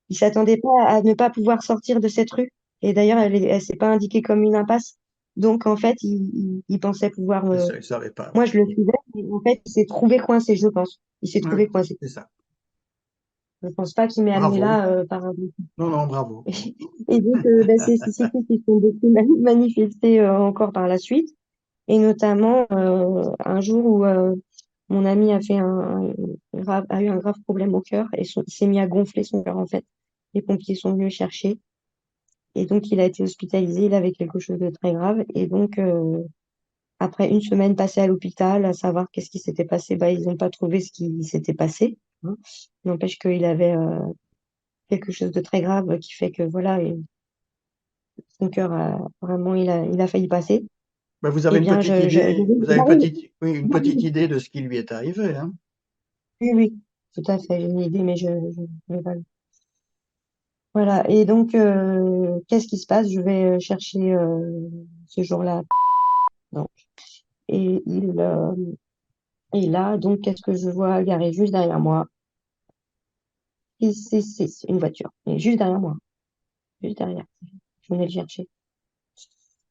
ils s'attendaient pas à ne pas pouvoir sortir de cette rue. Et d'ailleurs, elle s'est pas indiquée comme une impasse. Donc, en fait, ils pensaient pouvoir Ça, ils ne savaient pas, moi, oui. je le suivais, mais en fait, il s'est trouvé coincé, je pense. Il s'est Oui, trouvé coincé. c'est ça. Je pense pas qu'il m'ait amené Bravo. là par un... Non, non, bravo. Et donc, bah, c'est ces qui se sont beaucoup manifestés encore par la suite. Et notamment, un jour où mon ami a fait a eu un grave problème au cœur et il s'est mis à gonfler son cœur, en fait. Les pompiers sont venus le chercher. Et donc, il a été hospitalisé. Il avait quelque chose de très grave. Et donc, après une semaine passée à l'hôpital, à savoir qu'est-ce qui s'était passé, bah, ils n'ont pas trouvé ce qui s'était passé, hein. N'empêche qu'il avait quelque chose de très grave qui fait que voilà, et son cœur a vraiment, il a failli passer. Ben, vous avez Eh une bien, petite idée, vous avez j'arrive, oui, une petite idée de ce qui lui est arrivé, hein? oui, oui, tout à fait, j'ai une idée, mais je vais pas. Voilà. Et donc, qu'est-ce qui se passe? Je vais chercher ce jour-là. Donc, et et là, donc, qu'est-ce que je vois garé juste derrière moi? Et c'est une voiture, et juste derrière moi, juste derrière. Je venais le chercher.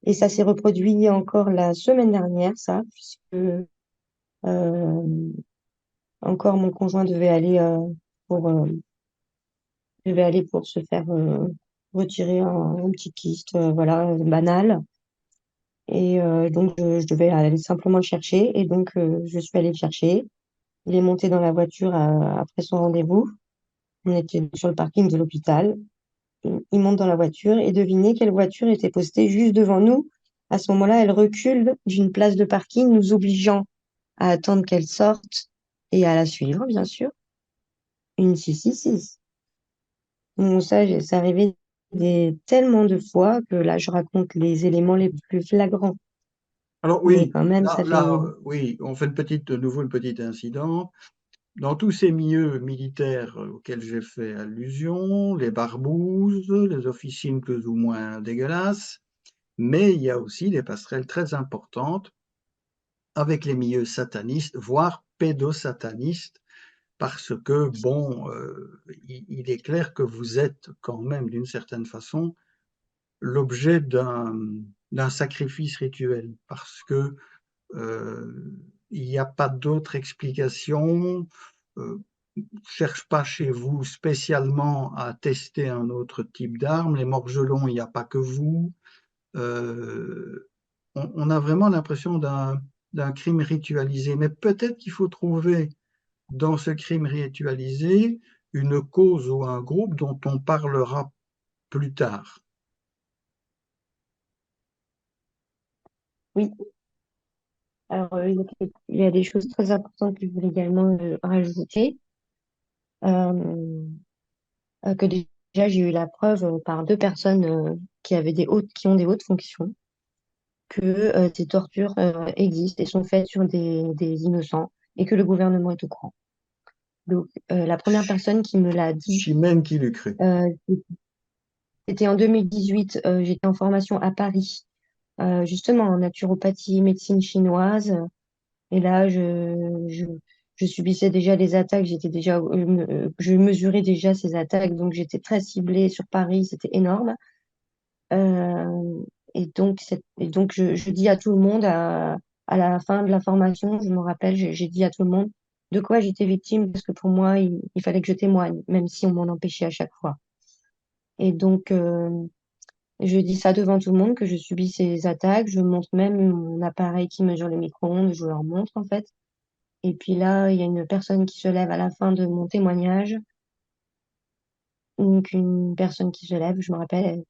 Et ça s'est reproduit encore la semaine dernière, ça, puisque encore mon conjoint pour, euh, devait aller pour se faire retirer un petit kyste, voilà, banal. Et donc, je devais aller simplement le chercher. Et donc, je suis allée le chercher. Il est monté dans la voiture après son rendez-vous. On était sur le parking de l'hôpital. Il monte dans la voiture et devinez quelle voiture était postée juste devant nous. À ce moment-là, elle recule d'une place de parking, nous obligeant à attendre qu'elle sorte et à la suivre, bien sûr. Une 666. Bon, ça arrivé tellement de fois que là, je raconte les éléments les plus flagrants. Alors Mais oui, quand même, ça fait... oui, on fait de nouveau une petite incident. Dans tous ces milieux militaires auxquels j'ai fait allusion, les barbouzes, les officines plus ou moins dégueulasses, mais il y a aussi des passerelles très importantes avec les milieux satanistes, voire pédosatanistes, parce que, bon, il est clair que vous êtes quand même, d'une certaine façon, l'objet d'un sacrifice rituel, parce que il n'y a pas d'autre explication. Euh, cherche pas chez vous spécialement à tester un autre type d'arme. Les morgelons, il n'y a pas que vous. Euh, on a vraiment l'impression d'un crime ritualisé. Mais peut-être qu'il faut trouver dans ce crime ritualisé une cause ou un groupe dont on parlera plus tard. Oui, alors il y a des choses très importantes que je voulais également rajouter. Euh, que déjà j'ai eu la preuve par deux personnes qui ont des hautes fonctions que ces tortures existent et sont faites sur des innocents et que le gouvernement est au courant. Donc la première personne qui me l'a dit, Chimène qui l'eût cru. euh, c'était en 2018, j'étais en formation à Paris, justement en naturopathie, médecine chinoise. Et là, je subissais déjà les attaques, je mesurais déjà ces attaques, donc j'étais très ciblée sur Paris, c'était énorme. Euh, et donc je dis à tout le monde, à la fin de la formation, je me rappelle, j'ai dit à tout le monde de quoi j'étais victime, parce que pour moi, il fallait que je témoigne, même si on m'en empêchait à chaque fois. Et donc, je dis ça devant tout le monde, que je subis ces attaques. Je montre même mon appareil qui mesure les micro-ondes, je leur montre en fait. Et puis là, il y a une personne qui se lève à la fin de mon témoignage, donc une personne qui se lève, je me rappelle,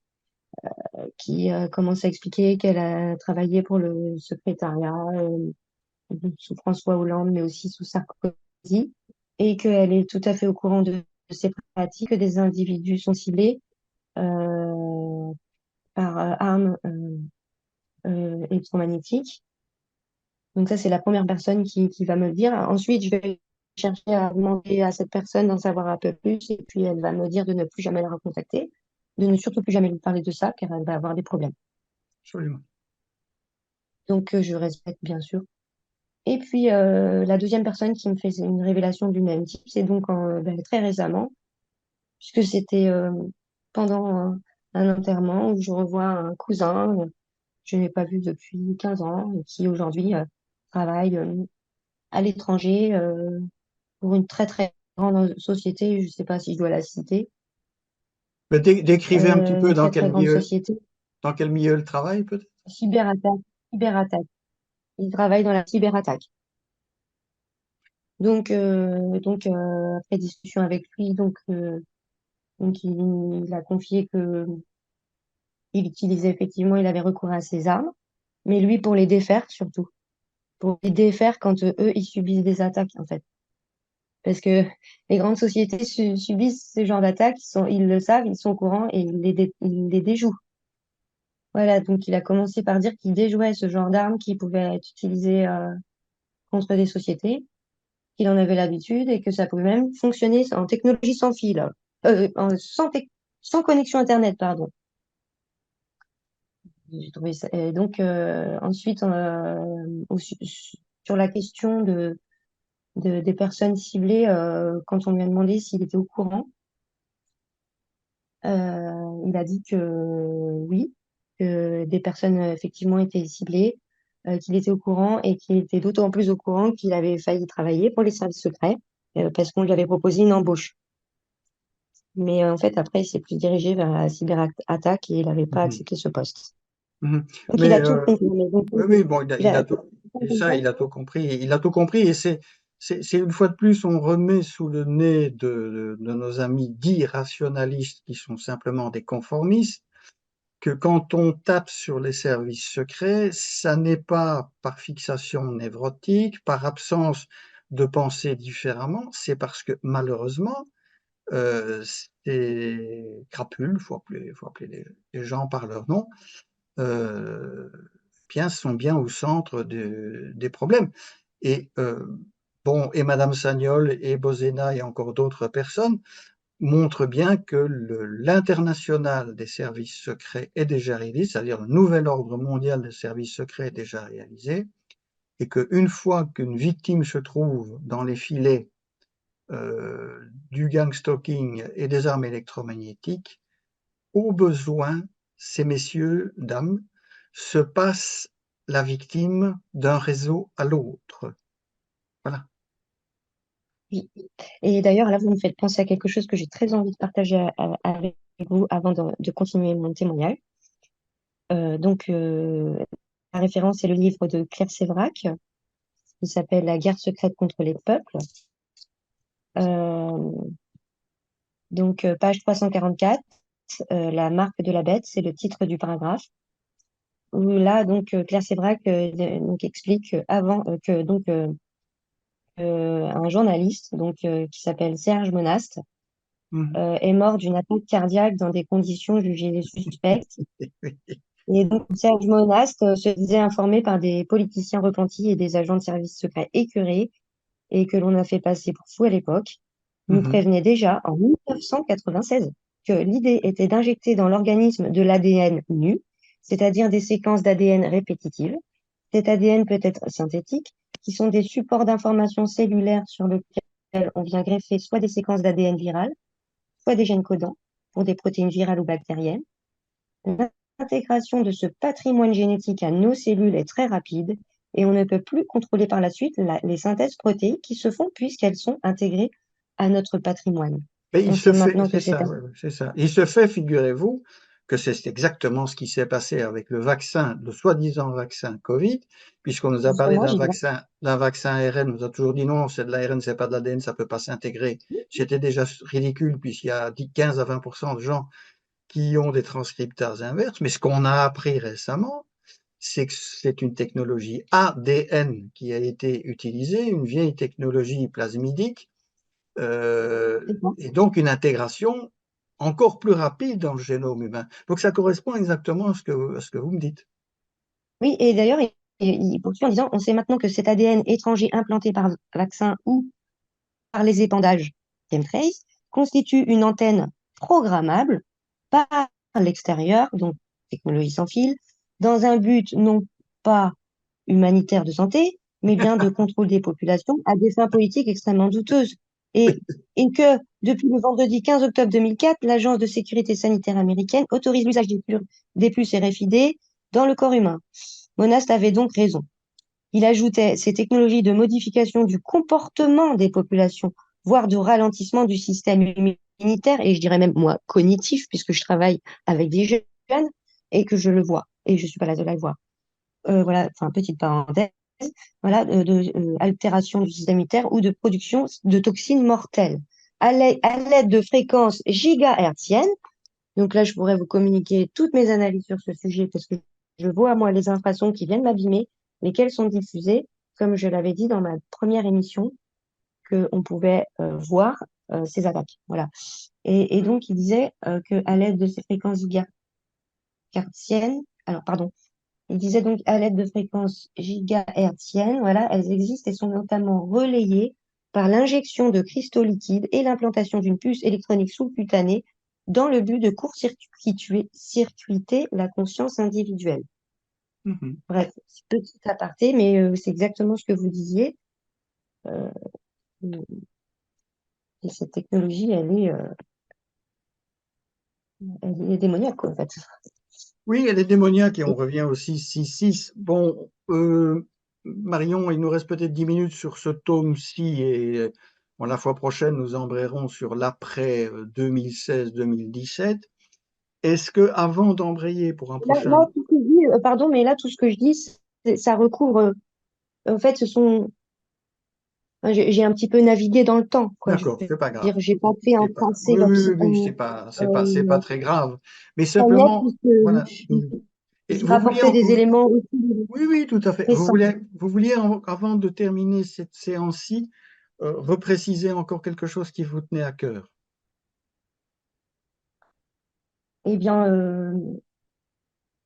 qui commence à expliquer qu'elle a travaillé pour le secrétariat sous François Hollande, mais aussi sous Sarkozy, et qu'elle est tout à fait au courant de ces pratiques, que des individus sont ciblés euh, par armes électromagnétiques. Donc ça, c'est la première personne qui va me le dire. Ensuite, je vais chercher à demander à cette personne d'en savoir un peu plus, et puis elle va me dire de ne plus jamais la recontacter, de ne surtout plus jamais lui parler de ça, car elle va avoir des problèmes. Absolument. Donc je respecte bien sûr. Et puis la deuxième personne qui me fait une révélation du même type, c'est donc très récemment, puisque c'était pendant un enterrement où je revois un cousin que je n'ai pas vu depuis 15 ans et qui aujourd'hui travaille à l'étranger pour une très très grande société, je ne sais pas si je dois la citer, Mais décrivez un petit peu une très très grande société, dans quel milieu elle travaille, peut-être? cyberattaque, cyberattaque. Il travaille dans la cyberattaque. Donc, après discussion avec lui, donc il a confié que il utilisait effectivement, il avait recours à ses armes, mais lui pour les défaire surtout, pour les défaire quand eux ils subissent des attaques en fait, parce que les grandes sociétés subissent ce genre d'attaques, ils le savent, ils sont au courant et ils les déjouent. Voilà, donc il a commencé par dire qu'il déjouait ce genre d'armes qui pouvaient être utilisées contre des sociétés, qu'il en avait l'habitude et que ça pouvait même fonctionner en technologie sans fil, sans connexion Internet, pardon. J'ai trouvé ça. Et donc ensuite, sur la question des personnes ciblées, quand on lui a demandé s'il était au courant, il a dit que oui, que des personnes effectivement étaient ciblées, qu'il était au courant et qu'il était d'autant plus au courant qu'il avait failli travailler pour les services secrets parce qu'on lui avait proposé une embauche. Mais en fait, après, il s'est plus dirigé vers la cyberattaque et il n'avait pas Mhm. accepté ce poste. Mhm. Donc, il Mais a tout confirmé. Donc, oui, oui, bon, il a tout il a tout compris. Il a tout compris et c'est une fois de plus, on remet sous le nez de nos amis dits rationalistes qui sont simplement des conformistes, que quand on tape sur les services secrets, ça n'est pas par fixation névrotique, par absence de penser différemment, c'est parce que malheureusement, ces crapules, faut appeler les gens par leur nom, euh, bien, sont bien au centre des problèmes. Et bon, et Madame Sagnol et Bozena et encore d'autres personnes montrent bien que l'international des services secrets est déjà réalisé, c'est-à-dire le nouvel ordre mondial des services secrets est déjà réalisé, et qu'une fois qu'une victime se trouve dans les filets du gang stalking et des armes électromagnétiques, au besoin, ces messieurs, dames, se passent la victime d'un réseau à l'autre. Voilà. Oui. Et d'ailleurs, là, vous me faites penser à quelque chose que j'ai très envie de partager avec vous avant de continuer mon témoignage. La référence est le livre de Claire Séverac, qui s'appelle La guerre secrète contre les peuples. Euh, Page 344, La marque de la bête, c'est le titre du paragraphe. Où là, Claire Séverac explique avant un journaliste qui s'appelle Serge Monast est mort d'une attaque cardiaque dans des conditions jugées suspectes. Et donc, Serge Monast se disait informé par des politiciens repentis et des agents de services secrets écœurés et que l'on a fait passer pour fou à l'époque, nous prévenait déjà en 1996 que l'idée était d'injecter dans l'organisme de l'ADN nu, c'est-à-dire des séquences d'ADN répétitives. Cet ADN peut être synthétique, qui sont des supports d'information cellulaire sur lesquels on vient greffer soit des séquences d'ADN virales, soit des gènes codants pour des protéines virales ou bactériennes. L'intégration de ce patrimoine génétique à nos cellules est très rapide et on ne peut plus contrôler par la suite les synthèses protéiques qui se font puisqu'elles sont intégrées à notre patrimoine. Mais il On se sait fait, maintenant que c'est c'est ça, ouais, c'est ça. Il se fait, figurez-vous, que c'est exactement ce qui s'est passé avec le vaccin, le soi-disant vaccin Covid, puisqu'on nous a parlé justement, j'y viens. d'un vaccin ARN, on nous a toujours dit non, c'est de l'ARN, c'est pas de l'ADN, ça peut pas s'intégrer. C'était déjà ridicule, puisqu'il y a 15 à 20% de gens qui ont des transcriptases inverses. Mais ce qu'on a appris récemment, c'est que c'est une technologie ADN qui a été utilisée, une vieille technologie plasmidique, et donc une intégration encore plus rapide dans le génome humain. Donc ça correspond exactement à ce que vous me dites. Oui, et d'ailleurs, il poursuit en disant, on sait maintenant que cet ADN étranger implanté par vaccin ou par les épandages chemtrails constitue une antenne programmable par l'extérieur, donc technologie sans fil, dans un but non pas humanitaire de santé, mais bien de contrôle des populations à des fins politiques extrêmement douteuses. Et, et que depuis le vendredi 15 octobre 2004, l'Agence de sécurité sanitaire américaine autorise l'usage des puces RFID dans le corps humain. Monast avait donc raison. Il ajoutait ces technologies de modification du comportement des populations, voire de ralentissement du système immunitaire, et je dirais même, moi, cognitif, puisque je travaille avec des jeunes et que je le vois, et je suis pas la seule à le voir. Voilà, enfin, petite parenthèse, voilà, altération du système immunitaire ou de production de toxines mortelles à l'aide de fréquences gigahertziennes. Donc là, je pourrais vous communiquer toutes mes analyses sur ce sujet parce que je vois, moi, les infrasons qui viennent m'abîmer, lesquelles sont diffusées, comme je l'avais dit dans ma première émission, qu'on pouvait voir ces attaques. Voilà. Et donc, il disait qu'à l'aide de ces fréquences gigahertziennes, alors, pardon, il disait donc à l'aide de fréquences gigahertziennes, voilà, elles existent et sont notamment relayées par l'injection de cristaux liquides et l'implantation d'une puce électronique sous-cutanée dans le but de court-circuiter la conscience individuelle. Bref, petit aparté, mais c'est exactement ce que vous disiez. Euh, et cette technologie, elle est démoniaque, quoi, en fait. Oui, elle est démoniaque et on revient au 666. Bon, Marion, il nous reste peut-être 10 minutes sur ce tome-ci et bon, la fois prochaine, nous embrayerons sur l'après 2016-2017. Est-ce que, avant d'embrayer pour un prochain... Là, tout ce que je dis, pardon, mais là, tout ce que je dis, ça recouvre, en fait, j'ai un petit peu navigué dans le temps, quoi. Je D'accord, veux c'est pas grave. dire, j'ai pas fait un C'est pas... tracé Oui, oui, oui, oui, c'est pas euh, très grave. Mais très net, simplement, voilà. puisque Et je vous vouliez, rapportais des éléments aussi oui, oui, tout à fait. récents. Vous vouliez, avant de terminer cette séance-ci, repréciser encore quelque chose qui vous tenait à cœur. Eh bien,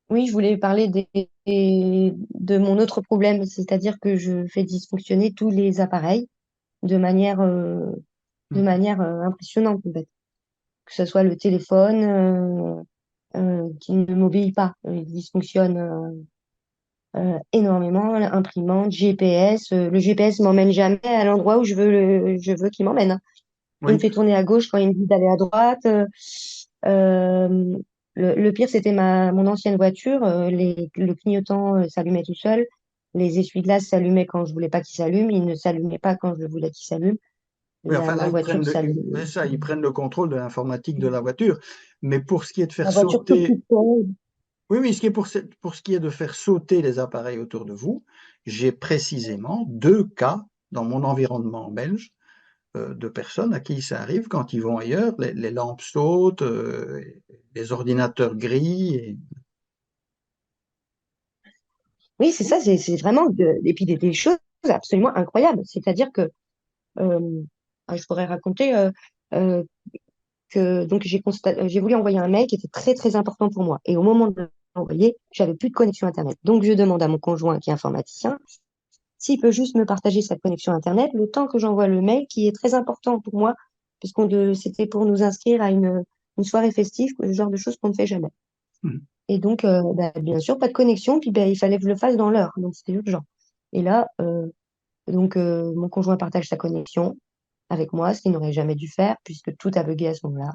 oui, je voulais parler de mon autre problème, c'est-à-dire que je fais dysfonctionner tous les appareils de manière, euh, Mhm. impressionnante, en fait. Que ce soit le téléphone qui ne m'obéit pas, il dysfonctionne énormément, imprimante, GPS. Le GPS m'emmène jamais à l'endroit où je veux qu'il m'emmène, hein. Il me Oui, fait tourner à gauche quand il me dit d'aller à droite. Euh, le pire, c'était mon ancienne voiture. Le clignotant s'allumait tout seul. Les essuie-glaces s'allumaient quand je voulais pas qu'ils s'allument. Ils ne s'allumaient pas quand je voulais qu'ils s'allument. oui, enfin là, La voiture s'allume. ils prennent le contrôle de l'informatique de la voiture. Mais pour ce qui est de faire La voiture tout sauter, toute seule. oui, oui, pour ce qui est de faire sauter les appareils autour de vous, j'ai précisément 2 cas dans mon environnement belge de personnes à qui ça arrive quand ils vont ailleurs, les lampes sautent, les ordinateurs grillent. Oui, c'est ça. C'est vraiment et puis des choses absolument incroyables. C'est-à-dire que je pourrais raconter euh, que donc j'ai voulu envoyer un mail qui était très très important pour moi. Et au moment de l'envoyer, j'avais plus de connexion Internet. Donc je demande à mon conjoint qui est informaticien s'il peut juste me partager sa connexion Internet le temps que j'envoie le mail qui est très important pour moi, c'était pour nous inscrire à une soirée festive, le genre de choses qu'on ne fait jamais. Et donc, bah, bien sûr, pas de connexion, puis bah, il fallait que je le fasse dans l'heure, donc c'était urgent. Et là, mon conjoint partage sa connexion avec moi, ce qu'il n'aurait jamais dû faire, puisque tout a bugué à ce moment-là.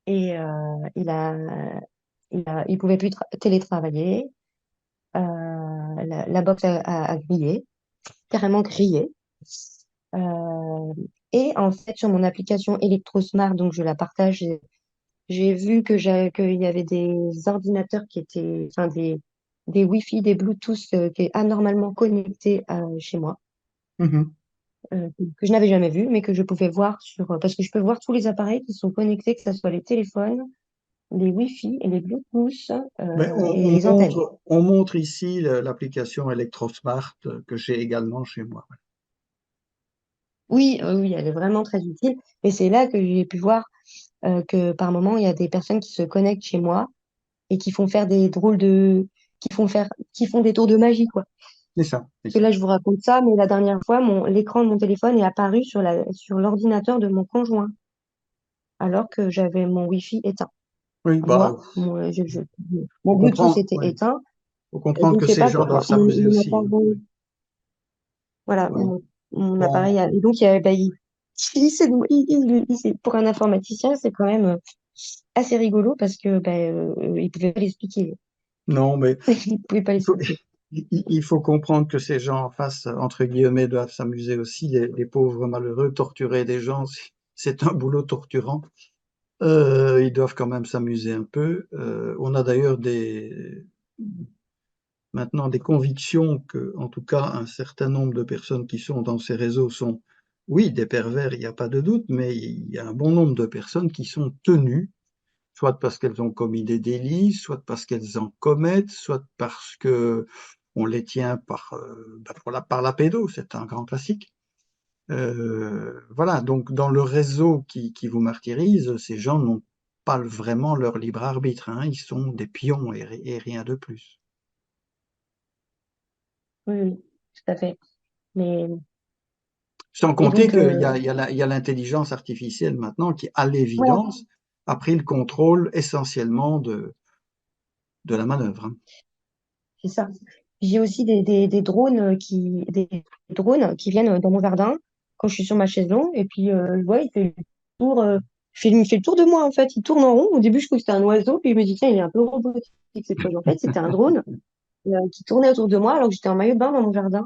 Et il pouvait plus télétravailler. La box a grillé, carrément grillé. Euh, et en fait, sur mon application ElectroSmart, donc je la partage, j'ai vu qu'il y avait des ordinateurs qui étaient, enfin des Wi-Fi, des Bluetooth qui étaient anormalement connectés chez moi, Mhm. que je n'avais jamais vu, mais que je pouvais voir parce que je peux voir tous les appareils qui sont connectés, que ce soit les téléphones, les Wi-Fi et les Bluetooth Mais et les antennes. on montre ici l'application ElectroSmart que j'ai également chez moi. Oui, oui, elle est vraiment très utile. Et c'est là que j'ai pu voir que par moment, il y a des personnes qui se connectent chez moi et qui font faire des drôles qui font des tours de magie, quoi. C'est ça, c'est Parce que ça. là, je vous raconte ça, mais la dernière fois, l'écran de mon téléphone est apparu sur l'ordinateur de mon conjoint, alors que j'avais mon Wi-Fi éteint. Oui, bah, Moi, mon faut Bluetooth comprendre, était oui. éteint, Faut et comprendre donc que c'est ces pas gens que doivent s'amuser mon aussi, hein. appareil, voilà, Oui. mon appareil, Bon, et donc bah, pour un informaticien, c'est quand même assez rigolo parce que bah, il pouvait pas l'expliquer. non, mais Il pouvait pas il faut, l'expliquer. il faut comprendre que ces gens en face, entre guillemets, doivent s'amuser aussi. Les pauvres malheureux, torturer des gens, c'est un boulot torturant. Ils doivent quand même s'amuser un peu. On a d'ailleurs maintenant des convictions que, en tout cas, un certain nombre de personnes qui sont dans ces réseaux sont, oui, des pervers, il n'y a pas de doute, mais il y a un bon nombre de personnes qui sont tenues, soit parce qu'elles ont commis des délits, soit parce qu'elles en commettent, soit parce que on les tient par la pédo, c'est un grand classique. Voilà, donc dans le réseau qui vous martyrise, ces gens n'ont pas vraiment leur libre arbitre, hein, ils sont des pions et rien de plus. Oui, oui, tout à fait. Mais, Sans et compter donc, il y a l'intelligence artificielle maintenant qui, à voilà, l'évidence, a pris le contrôle essentiellement de la manœuvre, hein. c'est ça. J'ai aussi des drones qui viennent dans mon jardin quand je suis sur ma chaise longue. Et puis, je vois, il fait le tour, il me fait le tour de moi, en fait. Il tourne en rond. Au début, je croyais que c'était un oiseau. Puis, je me dis, tiens, il est un peu robotique, cet oiseau. En fait, c'était un drone qui tournait autour de moi alors que j'étais en maillot de bain dans mon jardin.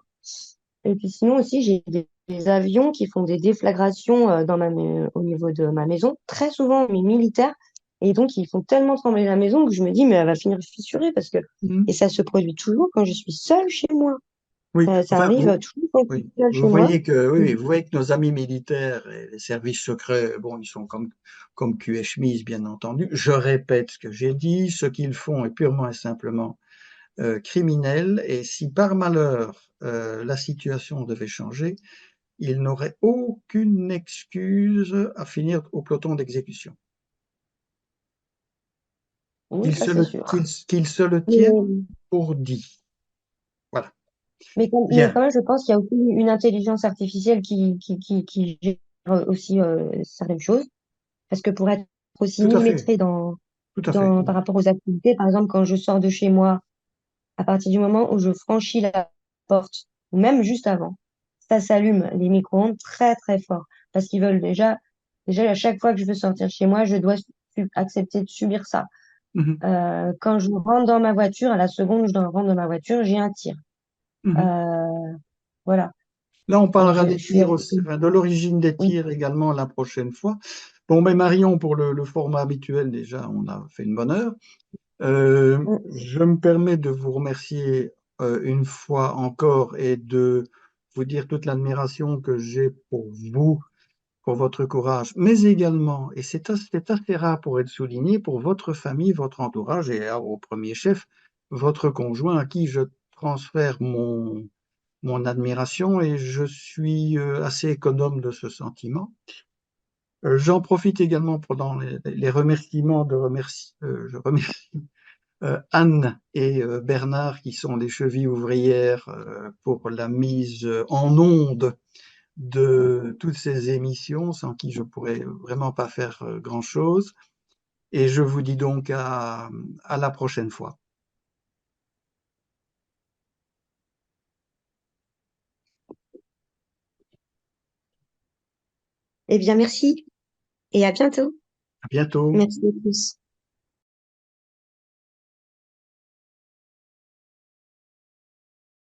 Et puis, sinon aussi, j'ai des avions qui font des déflagrations au niveau de ma maison, très souvent, mais militaires. Et donc, ils font tellement trembler la maison que je me dis, mais elle va finir fissurée parce que, et Mhm. ça se produit toujours quand je suis seule chez moi. Oui, Ça enfin, arrive toujours quand je suis oui, seule chez vous moi. voyez que, oui, oui, vous voyez que nos amis militaires et les services secrets, bon, ils sont comme cul et chemise, bien entendu. Je répète ce que j'ai dit, ce qu'ils font est purement et simplement criminel, et si par malheur la situation devait changer, ils n'auraient aucune excuse à finir au peloton d'exécution. Oui, ça, c'est sûr. Qu'ils se le Mais, tiennent pour dit. Voilà. mais Bien, quand même, je pense qu'il y a aussi une intelligence artificielle qui gère aussi certaines choses. Parce que pour être aussi tout à fait, millimétré tout à fait. par rapport aux activités, par exemple, quand je sors de chez moi, À partir du moment où je franchis la porte, ou même juste avant, ça s'allume les micro-ondes très très fort. Parce qu'ils veulent déjà à chaque fois que je veux sortir chez moi, je dois accepter de subir ça. Mhm, Quand je rentre dans ma voiture, à la seconde où je rentre dans ma voiture, j'ai un tir. mhm. Euh, voilà. Là, on parlera Je des suis tirs aussi, enfin, de l'origine des oui. tirs également la prochaine fois. Bon, mais Marion, pour le format habituel, déjà, on a fait une bonne heure. Je me permets de vous remercier une fois encore et de vous dire toute l'admiration que j'ai pour vous, pour votre courage, mais également, et c'est assez rare pour être souligné, pour votre famille, votre entourage et au premier chef, votre conjoint à qui je transfère mon admiration et je suis assez économe de ce sentiment. J'en profite également pendant les remerciements je remercie Anne et Bernard qui sont les chevilles ouvrières pour la mise en onde de toutes ces émissions sans qui je pourrais vraiment pas faire grand-chose. Et je vous dis donc à la prochaine fois. Eh bien, merci et à bientôt. À bientôt. Merci à tous.